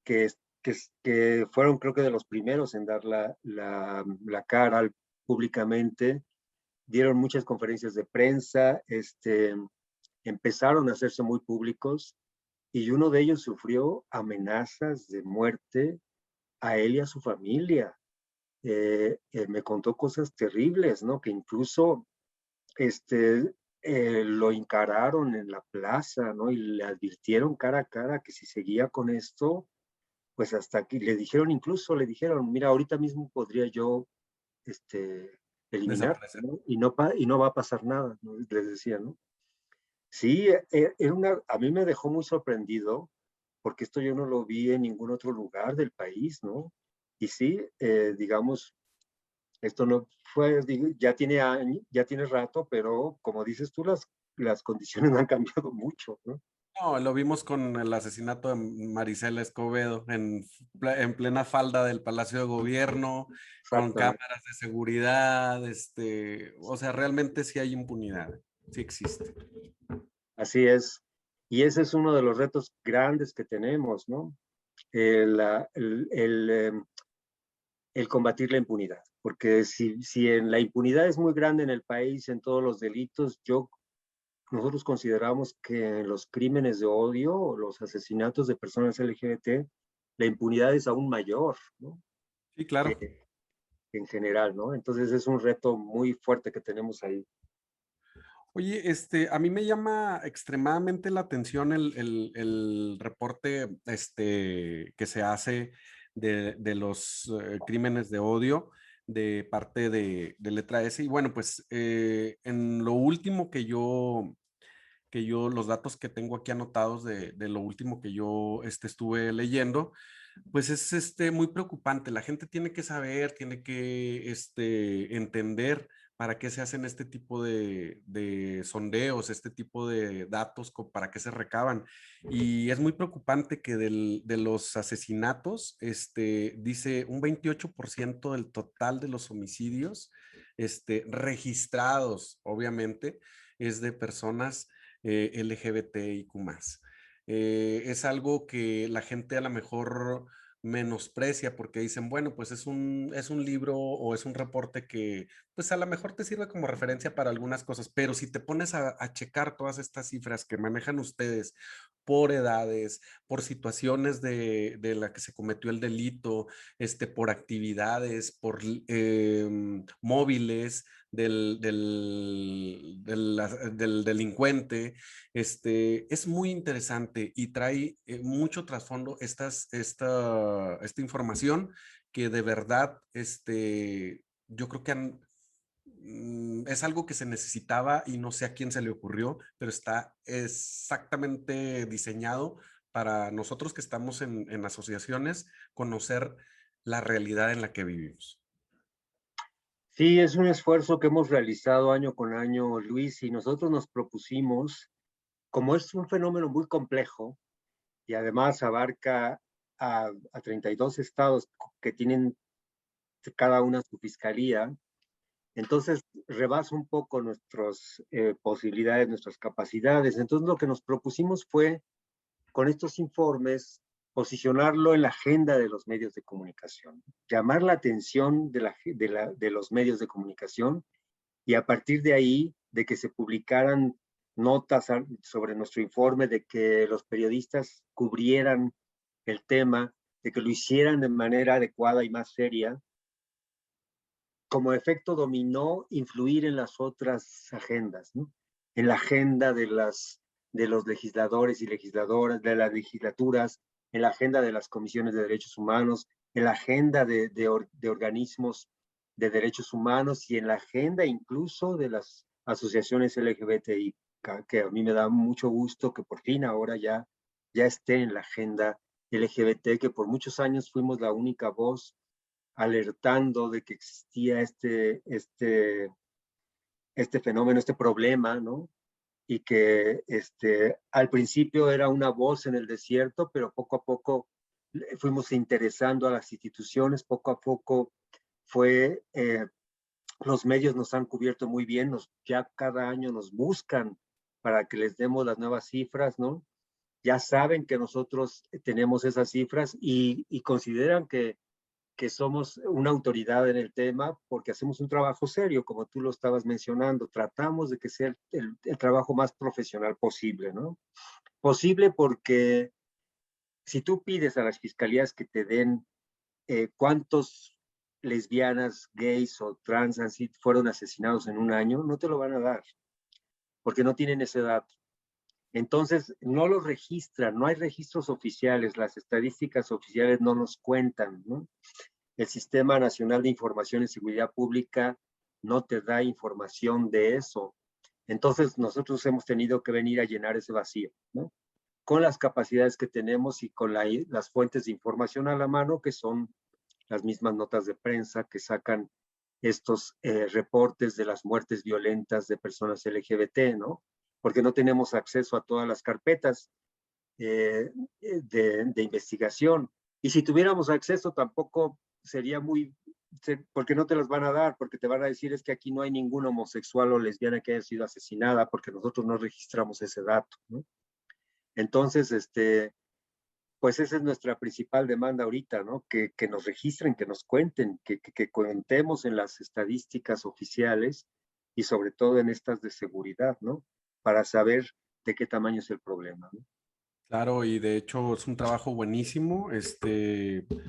que, que fueron creo que de los primeros en dar la cara públicamente, dieron muchas conferencias de prensa, empezaron a hacerse muy públicos y uno de ellos sufrió amenazas de muerte a él y a su familia. Me contó cosas terribles, ¿no? Que incluso lo encararon en la plaza, ¿no? Y le advirtieron cara a cara que si seguía con esto, pues hasta aquí le dijeron, incluso le dijeron, mira, ahorita mismo podría yo eliminar, Desaparecer. ¿no? Y no va a pasar nada, ¿no? Les decía, ¿no? Sí, a mí me dejó muy sorprendido porque esto yo no lo vi en ningún otro lugar del país, ¿no? Y sí, digamos, esto no fue, ya tiene años, ya tiene rato, pero como dices tú, las condiciones han cambiado mucho, ¿no? No, lo vimos con el asesinato de Marisela Escobedo en plena falda del Palacio de Gobierno, con Exactamente. cámaras de seguridad, o sea, realmente sí hay impunidad, sí existe. Así es. Y ese es uno de los retos grandes que tenemos, ¿no? El combatir la impunidad. Porque si en la impunidad es muy grande en el país, en todos los delitos, nosotros consideramos que en los crímenes de odio o los asesinatos de personas LGBT, la impunidad es aún mayor, ¿no? Sí, claro. En general, ¿no? Entonces es un reto muy fuerte que tenemos ahí. Oye, a mí me llama extremadamente la atención el reporte que se hace de los crímenes de odio de parte de Letra S. Y bueno, pues en lo último los datos que tengo aquí anotados de lo último que yo estuve leyendo, pues es muy preocupante. La gente tiene que saber, tiene que entender para qué se hacen este tipo de sondeos, este tipo de datos, para qué se recaban. Y es muy preocupante que de los asesinatos, dice un 28% del total de los homicidios registrados, obviamente, es de personas LGBTIQ+. Es algo que la gente a lo mejor menosprecia porque dicen, bueno, pues es un libro o es un reporte que pues a lo mejor te sirve como referencia para algunas cosas, pero si te pones a checar todas estas cifras que manejan ustedes por edades, por situaciones de la que se cometió el delito, por actividades, por móviles del delincuente, es muy interesante y trae mucho trasfondo esta información que de verdad, yo creo que es algo que se necesitaba y no sé a quién se le ocurrió, pero está exactamente diseñado para nosotros que estamos en asociaciones conocer la realidad en la que vivimos. Sí, es un esfuerzo que hemos realizado año con año, Luis, y nosotros nos propusimos, como es un fenómeno muy complejo, y además abarca a 32 estados que tienen cada una su fiscalía. Entonces rebasa un poco nuestras posibilidades, nuestras capacidades. Entonces lo que nos propusimos fue, con estos informes, posicionarlo en la agenda de los medios de comunicación, llamar la atención de los medios de comunicación, y a partir de ahí, de que se publicaran notas sobre nuestro informe, de que los periodistas cubrieran el tema, de que lo hicieran de manera adecuada y más seria, como efecto dominó, influir en las otras agendas, ¿no? En la agenda de los legisladores y legisladoras, de las legislaturas, en la agenda de las comisiones de derechos humanos, en la agenda de organismos de derechos humanos y en la agenda incluso de las asociaciones LGBTI, que a mí me da mucho gusto que por fin ahora ya esté en la agenda LGBT, que por muchos años fuimos la única voz alertando de que existía este fenómeno, este problema, ¿no? Y que al principio era una voz en el desierto, pero poco a poco fuimos interesando a las instituciones, poco a poco fue, los medios nos han cubierto muy bien, ya cada año nos buscan para que les demos las nuevas cifras, ¿no? Ya saben que nosotros tenemos esas cifras y consideran que somos una autoridad en el tema porque hacemos un trabajo serio, como tú lo estabas mencionando. Tratamos de que sea el trabajo más profesional posible, ¿no? Posible porque si tú pides a las fiscalías que te den cuántos lesbianas, gays o trans fueron asesinados en un año, no te lo van a dar, porque no tienen ese dato. Entonces, no los registran, no hay registros oficiales, las estadísticas oficiales no nos cuentan, ¿no? El Sistema Nacional de Información y Seguridad Pública no te da información de eso. Entonces, nosotros hemos tenido que venir a llenar ese vacío, ¿no? Con las capacidades que tenemos y con las fuentes de información a la mano, que son las mismas notas de prensa que sacan estos reportes de las muertes violentas de personas LGBT, ¿no? Porque no tenemos acceso a todas las carpetas de investigación. Y si tuviéramos acceso, tampoco sería muy, porque no te los van a dar, porque te van a decir es que aquí no hay ningún homosexual o lesbiana que haya sido asesinada, porque nosotros no registramos ese dato, ¿no? Entonces, pues esa es nuestra principal demanda ahorita, ¿no? Que nos registren, que nos cuenten, que contemos en las estadísticas oficiales y sobre todo en estas de seguridad, ¿no? Para saber de qué tamaño es el problema, ¿no? Claro, y de hecho es un trabajo buenísimo,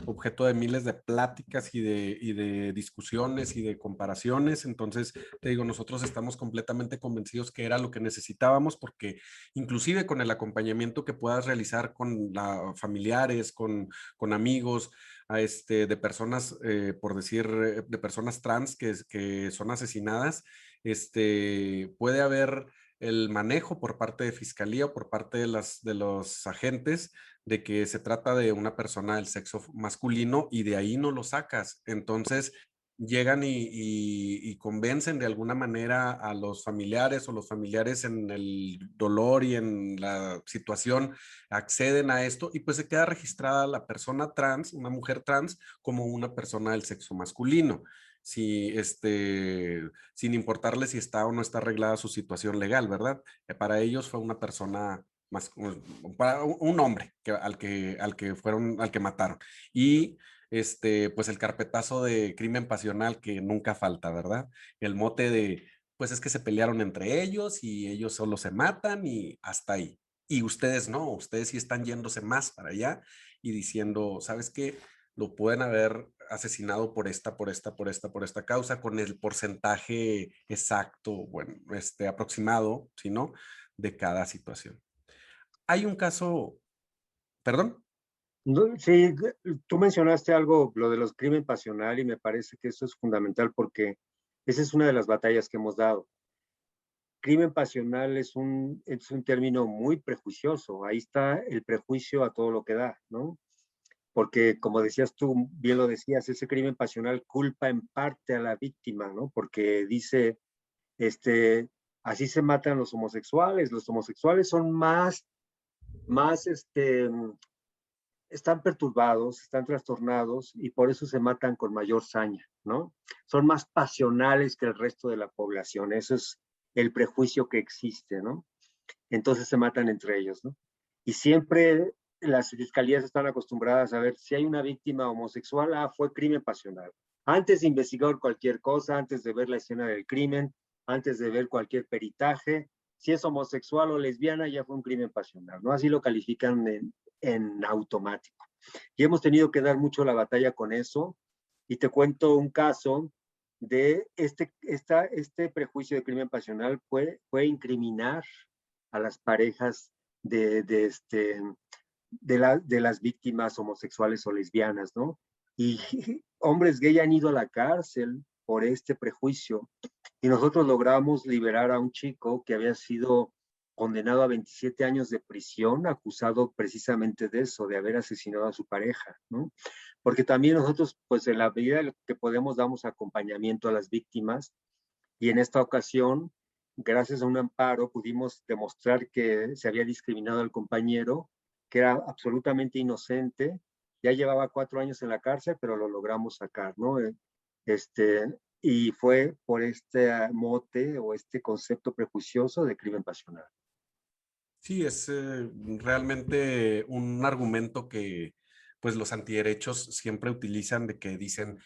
objeto de miles de pláticas y de discusiones y de comparaciones. Entonces, te digo, nosotros estamos completamente convencidos que era lo que necesitábamos, porque inclusive con el acompañamiento que puedas realizar con familiares, con amigos, de personas, por decir, de personas trans que son asesinadas, puede haber el manejo por parte de fiscalía o por parte de los agentes de que se trata de una persona del sexo masculino y de ahí no lo sacas. Entonces llegan y convencen de alguna manera a los familiares o los familiares en el dolor y en la situación acceden a esto y pues se queda registrada la persona trans, una mujer trans, como una persona del sexo masculino. Si sin importarle si está o no está arreglada su situación legal, ¿verdad? Para ellos fue una persona más, para un hombre al que mataron. Y pues el carpetazo de crimen pasional que nunca falta, ¿verdad? El mote de, pues es que se pelearon entre ellos y ellos solo se matan y hasta ahí. Y ustedes no, ustedes sí están yéndose más para allá y diciendo, ¿sabes qué? Lo pueden haber asesinado por esta causa, con el porcentaje exacto, bueno, aproximado, si no, de cada situación. Hay un caso, perdón. No, sí, tú mencionaste algo, lo de los crimen pasional, y me parece que eso es fundamental porque esa es una de las batallas que hemos dado. Crimen pasional es un término muy prejuicioso. Ahí está el prejuicio a todo lo que da, ¿no? Porque como decías tú, bien lo decías, ese crimen pasional culpa en parte a la víctima, ¿no? Porque dice, este, así se matan los homosexuales son más más están perturbados, están trastornados y por eso se matan con mayor saña, ¿no? Son más pasionales que el resto de la población. Eso es el prejuicio que existe, ¿no? Entonces se matan entre ellos, ¿no? Y siempre las fiscalías están acostumbradas a ver si hay una víctima homosexual, fue crimen pasional. Antes de investigar cualquier cosa, antes de ver la escena del crimen, antes de ver cualquier peritaje, si es homosexual o lesbiana, ya fue un crimen pasional, ¿no? Así lo califican en automático. Y hemos tenido que dar mucho la batalla con eso. Y te cuento un caso de este prejuicio de crimen pasional fue incriminar a las parejas de las víctimas homosexuales o lesbianas, ¿no? Y hombres gay han ido a la cárcel por este prejuicio. Y nosotros logramos liberar a un chico que había sido condenado a 27 años de prisión, acusado precisamente de eso, de haber asesinado a su pareja, ¿no? Porque también nosotros, pues en la medida que podemos, damos acompañamiento a las víctimas y en esta ocasión, gracias a un amparo, pudimos demostrar que se había discriminado al compañero, que era absolutamente inocente, ya llevaba 4 años en la cárcel, pero lo logramos sacar, ¿no? Y fue por este mote o este concepto prejuicioso de crimen pasional. Sí, es realmente un argumento que pues los antiderechos siempre utilizan de que dicen,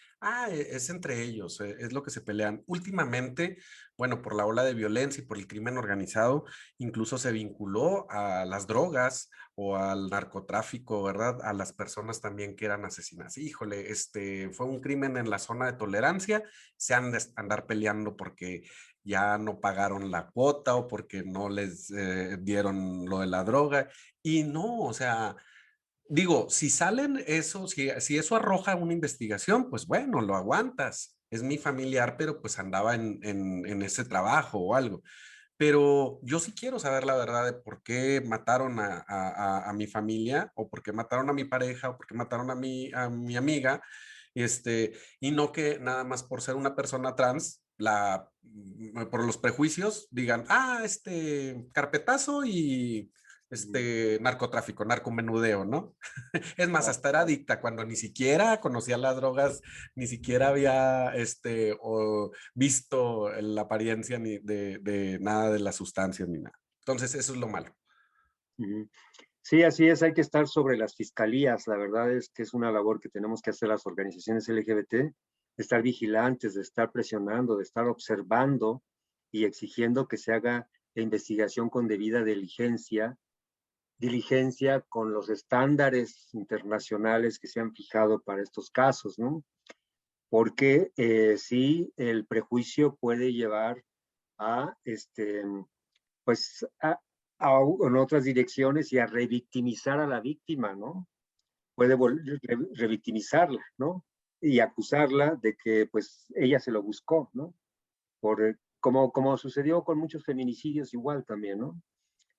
es entre ellos, es lo que se pelean. Últimamente, bueno, por la ola de violencia y por el crimen organizado, incluso se vinculó a las drogas o al narcotráfico, ¿verdad? A las personas también que eran asesinas. Híjole, fue un crimen en la zona de tolerancia, se han de andar peleando porque ya no pagaron la cuota o porque no les dieron lo de la droga. Y no, o sea, digo, si salen eso, si eso arroja una investigación, pues bueno, lo aguantas. Es mi familiar, pero pues andaba en ese trabajo o algo. Pero yo sí quiero saber la verdad de por qué mataron a mi familia o por qué mataron a mi pareja o por qué mataron a mi amiga, y no que nada más por ser una persona trans, por los prejuicios, digan, carpetazo y narcotráfico, narcomenudeo, ¿no? Es más, hasta era adicta cuando ni siquiera conocía las drogas, ni siquiera había o visto la apariencia ni de nada de las sustancias ni nada. Entonces, eso es lo malo. Sí, así es, hay que estar sobre las fiscalías. La verdad es que es una labor que tenemos que hacer las organizaciones LGBT, de estar vigilantes, de estar presionando, de estar observando y exigiendo que se haga la investigación con debida diligencia con los estándares internacionales que se han fijado para estos casos, ¿no? Porque sí, el prejuicio puede llevar a, pues, en otras direcciones y a revictimizar a la víctima, ¿no? Puede revictimizarla, ¿no? Y acusarla de que, pues, ella se lo buscó, ¿no? Como sucedió con muchos feminicidios igual también, ¿no?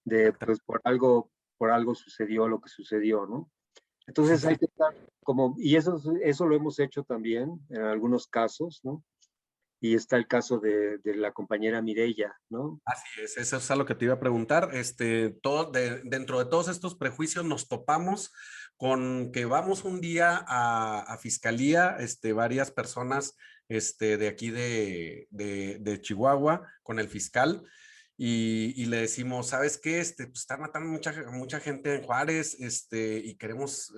Pues, por algo sucedió lo que sucedió, ¿no? Sí, Entonces hay sí. que estar y eso lo hemos hecho también en algunos casos, ¿no? Y está el caso de la compañera Mireya, ¿no? Así es, eso es a lo que te iba a preguntar. Dentro de todos estos prejuicios nos topamos con que vamos un día a fiscalía, varias personas de aquí de Chihuahua con el fiscal y le decimos, ¿sabes qué? Pues están matando mucha gente en Juárez, y queremos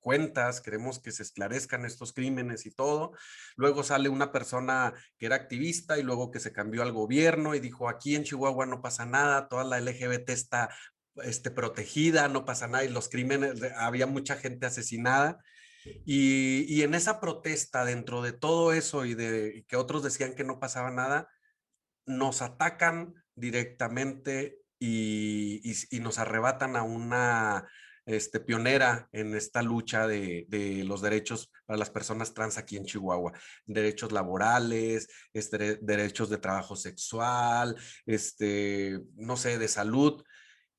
cuentas, queremos que se esclarezcan estos crímenes y todo. Luego sale una persona que era activista y luego que se cambió al gobierno y dijo, aquí en Chihuahua no pasa nada, toda la LGBT está protegida, no pasa nada y los crímenes, había mucha gente asesinada. Y en esa protesta, dentro de todo eso y que otros decían que no pasaba nada, nos atacan directamente y nos arrebatan a una pionera en esta lucha de los derechos para las personas trans aquí en Chihuahua, derechos laborales, derechos de trabajo sexual, no sé, de salud.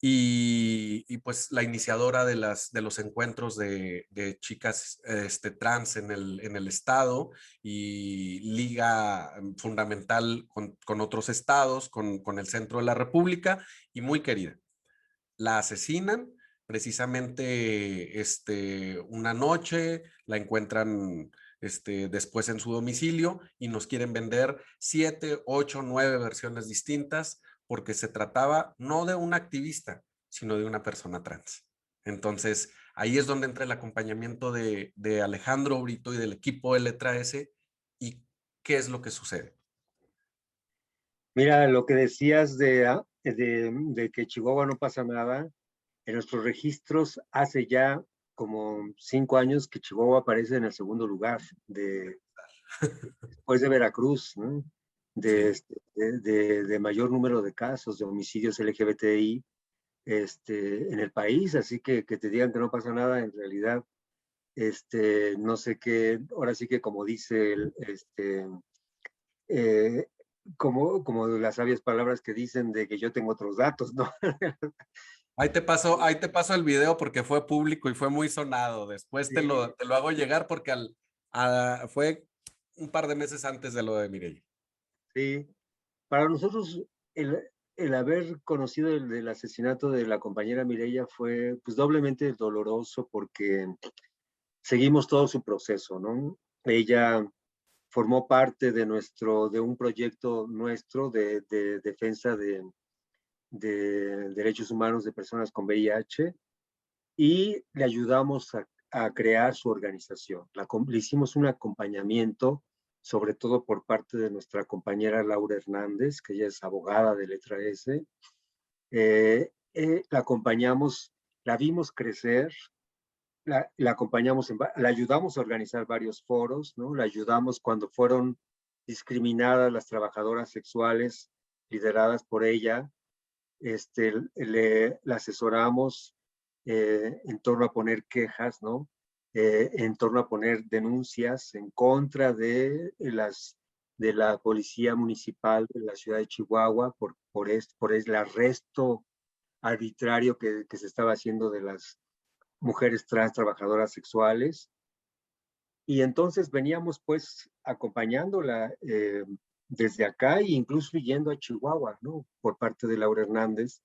Y pues la iniciadora de los encuentros de chicas trans en el estado y liga fundamental con otros estados, con el centro de la República y muy querida. la asesinan precisamente una noche, la encuentran después en su domicilio y nos quieren vender 7, 8, 9 versiones distintas porque se trataba no de un activista, sino de una persona trans. Entonces, ahí es donde entra el acompañamiento de Alejandro Brito y del equipo de Letra S y qué es lo que sucede. Mira, lo que decías de que Chihuahua no pasa nada, en nuestros registros hace ya como 5 años que Chihuahua aparece en el segundo lugar, después de Veracruz, ¿no? Sí. De mayor número de casos de homicidios LGBTI en el país, así que te digan que no pasa nada, en realidad, no sé qué, ahora sí que como dice eh, como las sabias palabras que dicen de que yo tengo otros datos, ¿no? Ahí te paso el video porque fue público y fue muy sonado. Después Sí, te lo hago llegar porque fue un par de meses antes de lo de Mireille. sí. Para nosotros, el, el haber conocido del asesinato de la compañera Mireya fue pues doblemente doloroso porque seguimos todo su proceso, ¿no? Ella formó parte de un proyecto nuestro de defensa de derechos humanos de personas con VIH y le ayudamos a crear su organización. Le hicimos un acompañamiento, sobre todo por parte de nuestra compañera Laura Hernández, que ella es abogada de Letra S. La acompañamos, la vimos crecer, la acompañamos, la ayudamos a organizar varios foros, ¿no? La ayudamos cuando fueron discriminadas las trabajadoras sexuales lideradas por ella, la asesoramos en torno a poner quejas, ¿no? En torno a poner denuncias en contra de la policía municipal de la ciudad de Chihuahua por el arresto arbitrario que se estaba haciendo de las mujeres trans trabajadoras sexuales. Y entonces veníamos pues acompañándola desde acá e incluso yendo a Chihuahua, ¿no? Por parte de Laura Hernández.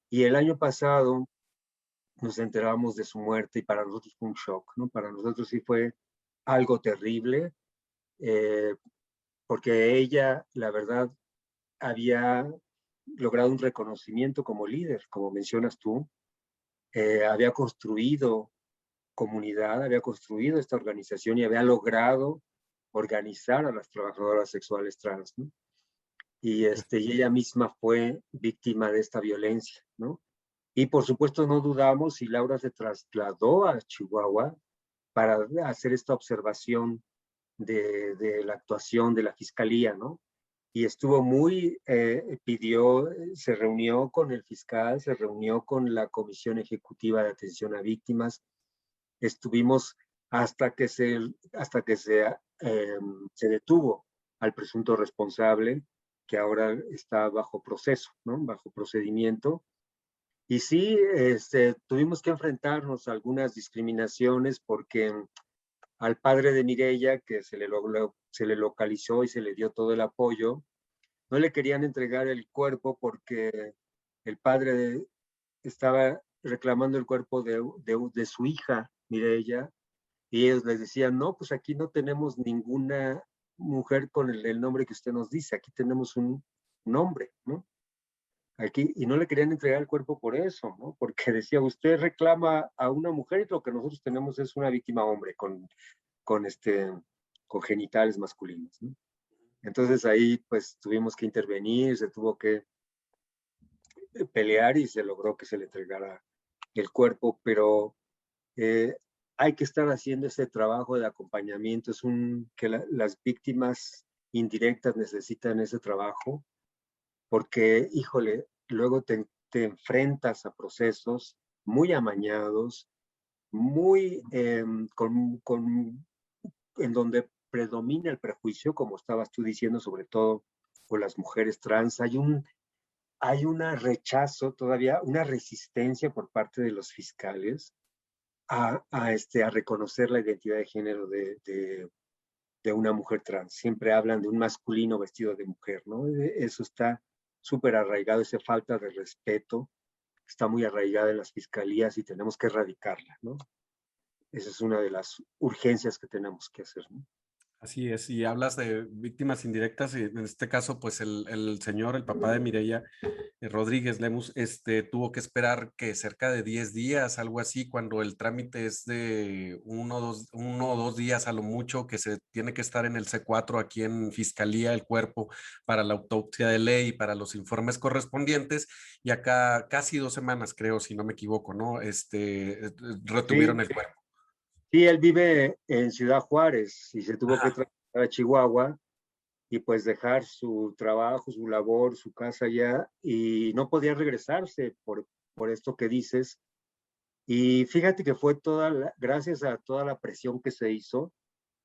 Y el año pasado nos enteramos de su muerte y para nosotros fue un shock, ¿no? Para nosotros sí fue algo terrible, eh, porque ella, la verdad, había logrado un reconocimiento como líder, como mencionas tú, había construido comunidad, había construido esta organización y había logrado organizar a las trabajadoras sexuales trans, ¿no? Y ella misma fue víctima de esta violencia, ¿no? Y por supuesto no dudamos y Laura se trasladó a Chihuahua para hacer esta observación de la actuación de la fiscalía, ¿no? Y estuvo se reunió con el fiscal, se reunió con la Comisión Ejecutiva de Atención a Víctimas, estuvimos hasta que se detuvo al presunto responsable, que ahora está bajo proceso, ¿no? Bajo procedimiento. Y sí, tuvimos que enfrentarnos a algunas discriminaciones porque al padre de Mireya, que se le localizó y se le dio todo el apoyo, no le querían entregar el cuerpo porque el padre estaba reclamando el cuerpo de su hija, Mireya, y ellos les decían, no, pues aquí no tenemos ninguna mujer con el nombre que usted nos dice, aquí tenemos un nombre, ¿no? Aquí, y no le querían entregar el cuerpo por eso, ¿no? Porque decía, usted reclama a una mujer y lo que nosotros tenemos es una víctima hombre con, con genitales masculinos, ¿no? Entonces ahí pues tuvimos que intervenir, se tuvo que pelear y se logró que se le entregara el cuerpo, pero eh, hay que estar haciendo ese trabajo de acompañamiento, que las víctimas indirectas necesitan ese trabajo, porque, híjole, luego te enfrentas a procesos muy amañados, muy en donde predomina el prejuicio, como estabas tú diciendo, sobre todo con las mujeres trans. Hay un rechazo todavía, una resistencia por parte de los fiscales a reconocer la identidad de género de una mujer trans. Siempre hablan de un masculino vestido de mujer, ¿no? Eso está súper arraigado, esa falta de respeto está muy arraigada en las fiscalías y tenemos que erradicarla, ¿no? Esa es una de las urgencias que tenemos que hacer, ¿no? Así es, y hablas de víctimas indirectas, y en este caso, pues el señor, el papá de Mireya Rodríguez Lemus, tuvo que esperar que cerca de 10 días, algo así, cuando el trámite es de 1 o 2 días a lo mucho, que se tiene que estar en el C4 aquí en Fiscalía, el cuerpo, para la autopsia de ley, para los informes correspondientes, y acá casi 2 semanas, creo, si no me equivoco, ¿no? Retuvieron Sí, el cuerpo. sí, él vive en Ciudad Juárez y se tuvo que Ajá. trasladar a Chihuahua y pues dejar su trabajo, su labor, su casa allá y no podía regresarse por esto que dices. Y fíjate que fue gracias a toda la presión que se hizo,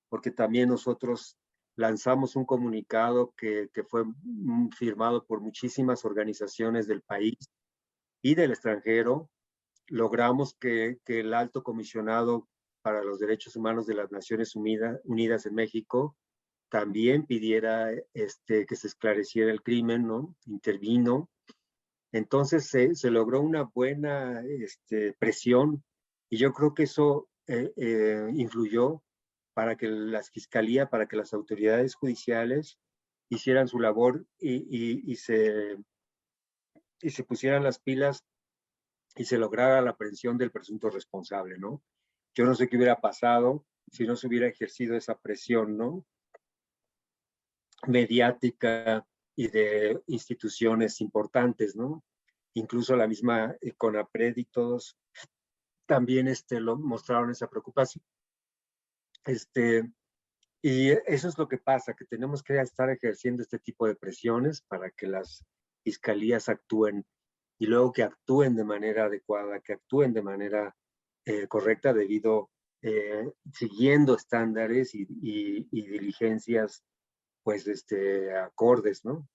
porque también nosotros lanzamos un comunicado que fue firmado por muchísimas organizaciones del país y del extranjero. Logramos que el alto comisionado para los derechos humanos de las Naciones Unidas en México también pidiera que se esclareciera el crimen, ¿no? Intervino. Entonces se logró una buena presión y yo creo que eso influyó para que las fiscalías, para que las autoridades judiciales hicieran su labor y se pusieran las pilas y se lograra la aprehensión del presunto responsable, ¿no? Yo no sé qué hubiera pasado si no se hubiera ejercido esa presión, ¿no? Mediática y de instituciones importantes, ¿no? Incluso la misma CONAPRED y todos también lo mostraron esa preocupación. Y eso es lo que pasa, que tenemos que estar ejerciendo este tipo de presiones para que las fiscalías actúen y luego que actúen de manera adecuada, que actúen de manera correcta siguiendo estándares y diligencias pues acordes, ¿no?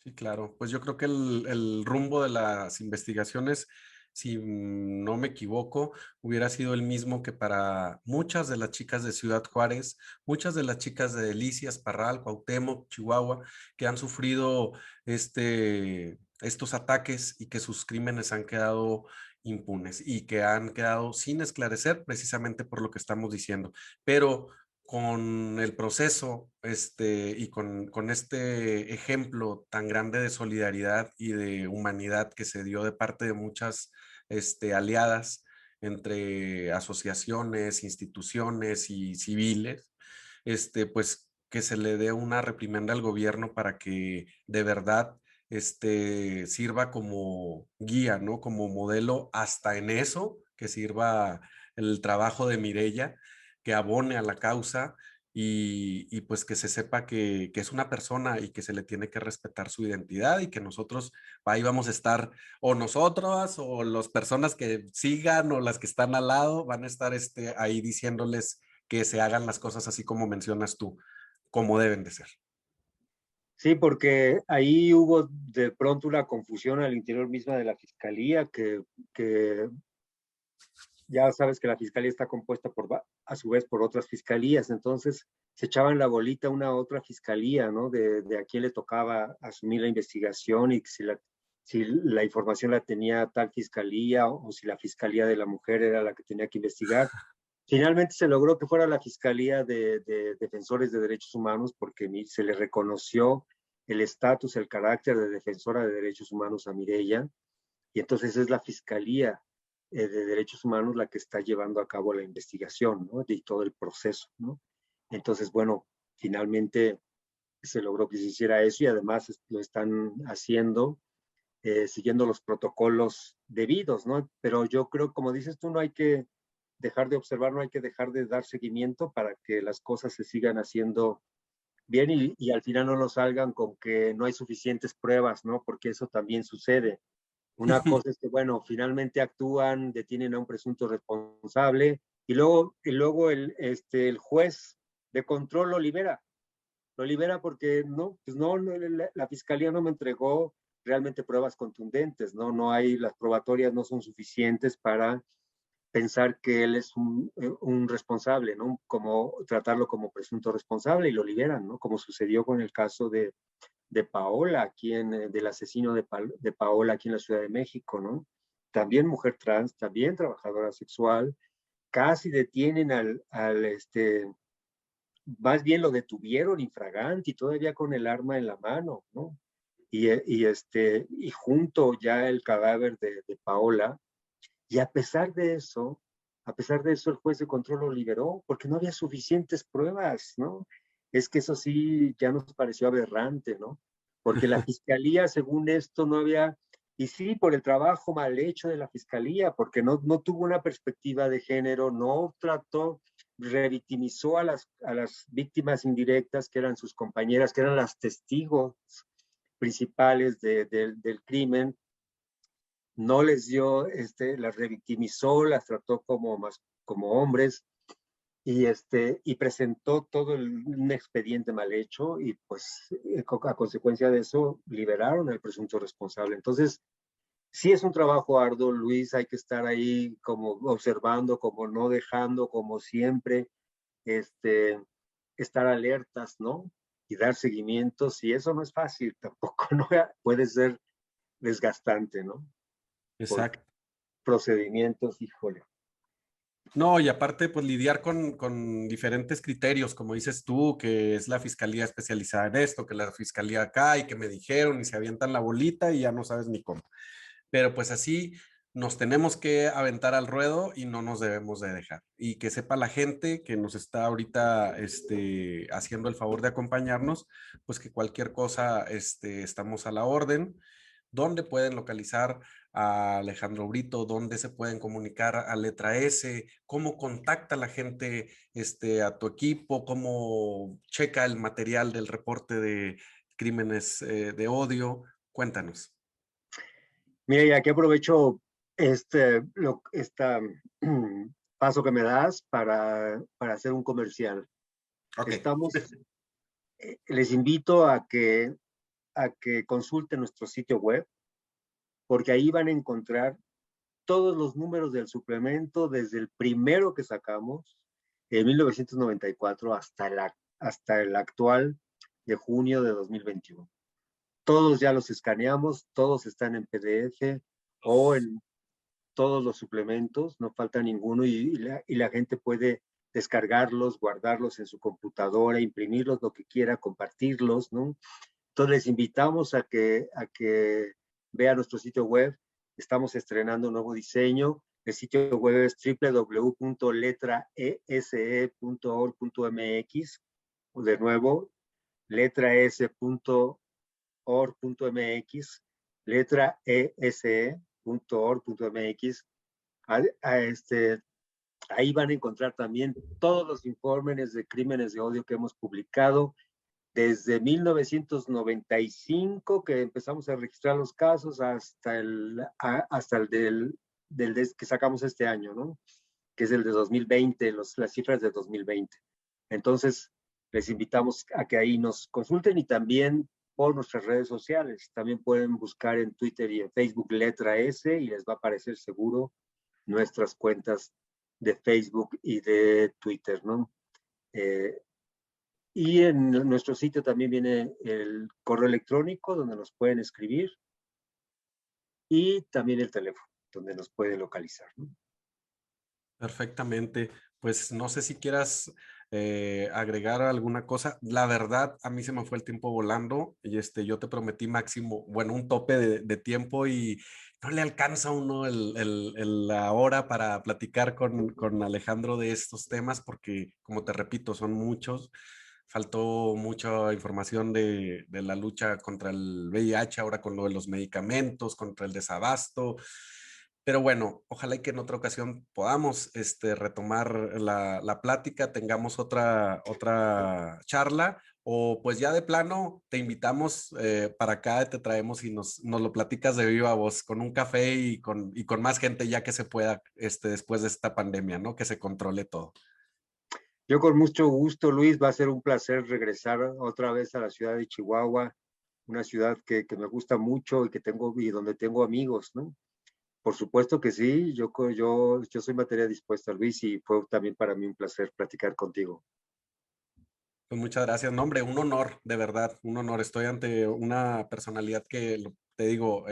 Sí, claro. Pues yo creo que el rumbo de las investigaciones, si no me equivoco, hubiera sido el mismo que para muchas de las chicas de Ciudad Juárez, muchas de las chicas de Delicias, Parral, Cuauhtémoc, Chihuahua, que han sufrido estos ataques y que sus crímenes han quedado impunes y que han quedado sin esclarecer precisamente por lo que estamos diciendo. Pero con el proceso y con este ejemplo tan grande de solidaridad y de humanidad que se dio de parte de muchas aliadas entre asociaciones, instituciones y civiles, pues que se le dé una reprimenda al gobierno para que de verdad sirva como guía, ¿no? Como modelo hasta en eso, que sirva el trabajo de Mireya, que abone a la causa y pues que se sepa que es una persona y que se le tiene que respetar su identidad y que nosotros ahí vamos a estar, o nosotros o las personas que sigan o las que están al lado van a estar ahí diciéndoles que se hagan las cosas así como mencionas tú, como deben de ser. Sí, porque ahí hubo de pronto una confusión al interior misma de la fiscalía, que ya sabes que la fiscalía está compuesta a su vez por otras fiscalías, entonces se echaban la bolita una a otra fiscalía, ¿no? De a quién le tocaba asumir la investigación y si la información la tenía tal fiscalía o si la fiscalía de la mujer era la que tenía que investigar. Finalmente se logró que fuera la Fiscalía de Defensores de Derechos Humanos porque se le reconoció el estatus, el carácter de defensora de derechos humanos a Mireya, y entonces es la Fiscalía de Derechos Humanos la que está llevando a cabo la investigación, ¿no? Y todo el proceso, ¿no? Entonces, bueno, finalmente se logró que se hiciera eso y además lo están haciendo siguiendo los protocolos debidos, ¿no? Pero yo creo, como dices tú, no hay que dejar de observar, no hay que dejar de dar seguimiento para que las cosas se sigan haciendo bien y al final no nos salgan con que no hay suficientes pruebas, ¿no? Porque eso también sucede. Una cosa es que, bueno, finalmente actúan, detienen a un presunto responsable y luego el juez de control lo libera porque no, pues no, la fiscalía no me entregó realmente pruebas contundentes, ¿no? No hay, las probatorias no son suficientes para pensar que él es un responsable, ¿no? Como tratarlo como presunto responsable y lo liberan, ¿no? Como sucedió con el caso de Paola, aquí del asesino de Paola aquí en la Ciudad de México, ¿no? También mujer trans, también trabajadora sexual, casi detienen más bien lo detuvieron infraganti, todavía con el arma en la mano, ¿no? Y junto ya el cadáver de Paola, y a pesar de eso, el juez de control lo liberó porque no había suficientes pruebas, ¿no? Es que eso sí ya nos pareció aberrante, ¿no? Porque la fiscalía, según esto, no había, y sí, por el trabajo mal hecho de la fiscalía, porque no tuvo una perspectiva de género, no trató, revictimizó a las víctimas indirectas, que eran sus compañeras, que eran las testigos principales del crimen, no les dio, las revictimizó, las trató como hombres y presentó todo un expediente mal hecho y pues a consecuencia de eso liberaron al presunto responsable. Entonces, sí es un trabajo arduo, Luis, hay que estar ahí como observando, como no dejando, como siempre, estar alertas, ¿no? Y dar seguimientos, y eso no es fácil, tampoco no puede ser desgastante, ¿no? Porque Exacto. procedimientos, híjole. No, y aparte, pues lidiar con diferentes criterios, como dices tú, que es la fiscalía especializada en esto, que la fiscalía acá y que me dijeron y se avientan la bolita y ya no sabes ni cómo. Pero pues así nos tenemos que aventar al ruedo y no nos debemos de dejar. Y que sepa la gente que nos está ahorita haciendo el favor de acompañarnos, pues que cualquier cosa estamos a la orden. ¿Dónde pueden localizar a Alejandro Brito? ¿Dónde se pueden comunicar a Letra S? ¿Cómo contacta la gente a tu equipo? ¿Cómo checa el material del reporte de crímenes de odio? Cuéntanos. Mira, y aquí aprovecho esta paso que me das para hacer un comercial. Ok. Estamos, les invito a que consulten nuestro sitio web, porque ahí van a encontrar todos los números del suplemento desde el primero que sacamos en 1994 hasta el actual de junio de 2021. Todos ya los escaneamos, todos están en PDF o en todos los suplementos, no falta ninguno y la gente puede descargarlos, guardarlos en su computadora, imprimirlos, lo que quiera, compartirlos, ¿no? Entonces les invitamos a que vean nuestro sitio web. Estamos estrenando un nuevo diseño. El sitio web es www.letraese.org.mx. De nuevo, letraese.org.mx, letraese.org.mx. Ahí van a encontrar también todos los informes de crímenes de odio que hemos publicado desde 1995 que empezamos a registrar los casos hasta el que sacamos este año, ¿no? Que es el de 2020, las cifras de 2020. Entonces, les invitamos a que ahí nos consulten y también por nuestras redes sociales. También pueden buscar en Twitter y en Facebook Letra S y les va a aparecer seguro nuestras cuentas de Facebook y de Twitter, ¿no? Y en nuestro sitio también viene el correo electrónico donde nos pueden escribir y también el teléfono donde nos pueden localizar, ¿no? Perfectamente. Pues no sé si quieras agregar alguna cosa. La verdad, a mí se me fue el tiempo volando y yo te prometí máximo, bueno, un tope de tiempo y no le alcanza a uno la hora para platicar con Alejandro de estos temas porque, como te repito, son muchos. Faltó mucha información de la lucha contra el VIH, ahora con lo de los medicamentos, contra el desabasto. Pero bueno, ojalá y que en otra ocasión podamos retomar la plática, tengamos otra charla o pues ya de plano te invitamos para acá, te traemos y nos lo platicas de viva voz con un café y con más gente ya que se pueda después de esta pandemia, ¿no? Que se controle todo. Yo con mucho gusto, Luis, va a ser un placer regresar otra vez a la ciudad de Chihuahua, una ciudad que me gusta mucho y donde tengo amigos, ¿no? Por supuesto que sí, yo soy materia dispuesta, Luis, y fue también para mí un placer platicar contigo. Pues muchas gracias. No, hombre, un honor, de verdad, un honor. Estoy ante una personalidad que, te digo,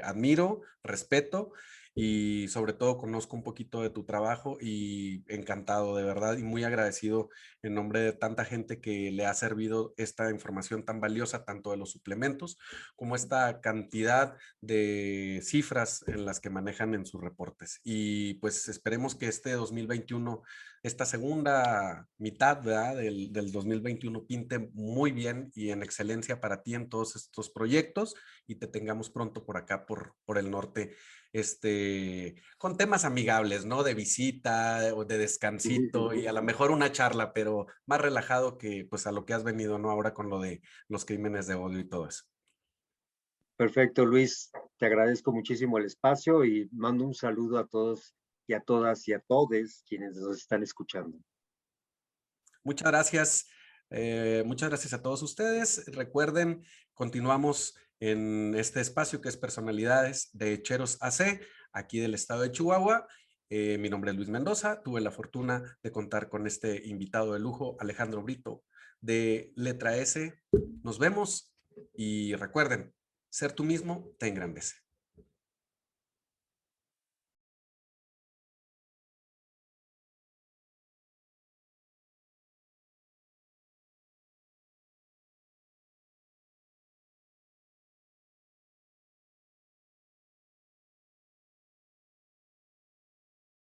admiro, respeto y sobre todo conozco un poquito de tu trabajo y encantado, de verdad, y muy agradecido en nombre de tanta gente que le ha servido esta información tan valiosa, tanto de los suplementos como esta cantidad de cifras en las que manejan en sus reportes. Y pues esperemos que este 2021, esta segunda mitad, ¿verdad? Del 2021 pinte muy bien y en excelencia para ti en todos estos proyectos y te tengamos pronto por acá, por el norte, con temas amigables, ¿no? De visita o de Sí, sí, descansito sí. y a lo mejor una charla, pero más relajado que pues a lo que has venido, ¿no? Ahora con lo de los crímenes de odio y todo eso. Perfecto, Luis. Te agradezco muchísimo el espacio y mando un saludo a todos y a todas y a todes quienes nos están escuchando. Muchas gracias a todos ustedes. Recuerden, continuamos en este espacio que es Personalidades de Cheros AC, aquí del estado de Chihuahua. Mi nombre es Luis Mendoza. Tuve la fortuna de contar con este invitado de lujo, Alejandro Brito, de Letra S. Nos vemos y recuerden, ser tú mismo te engrandece.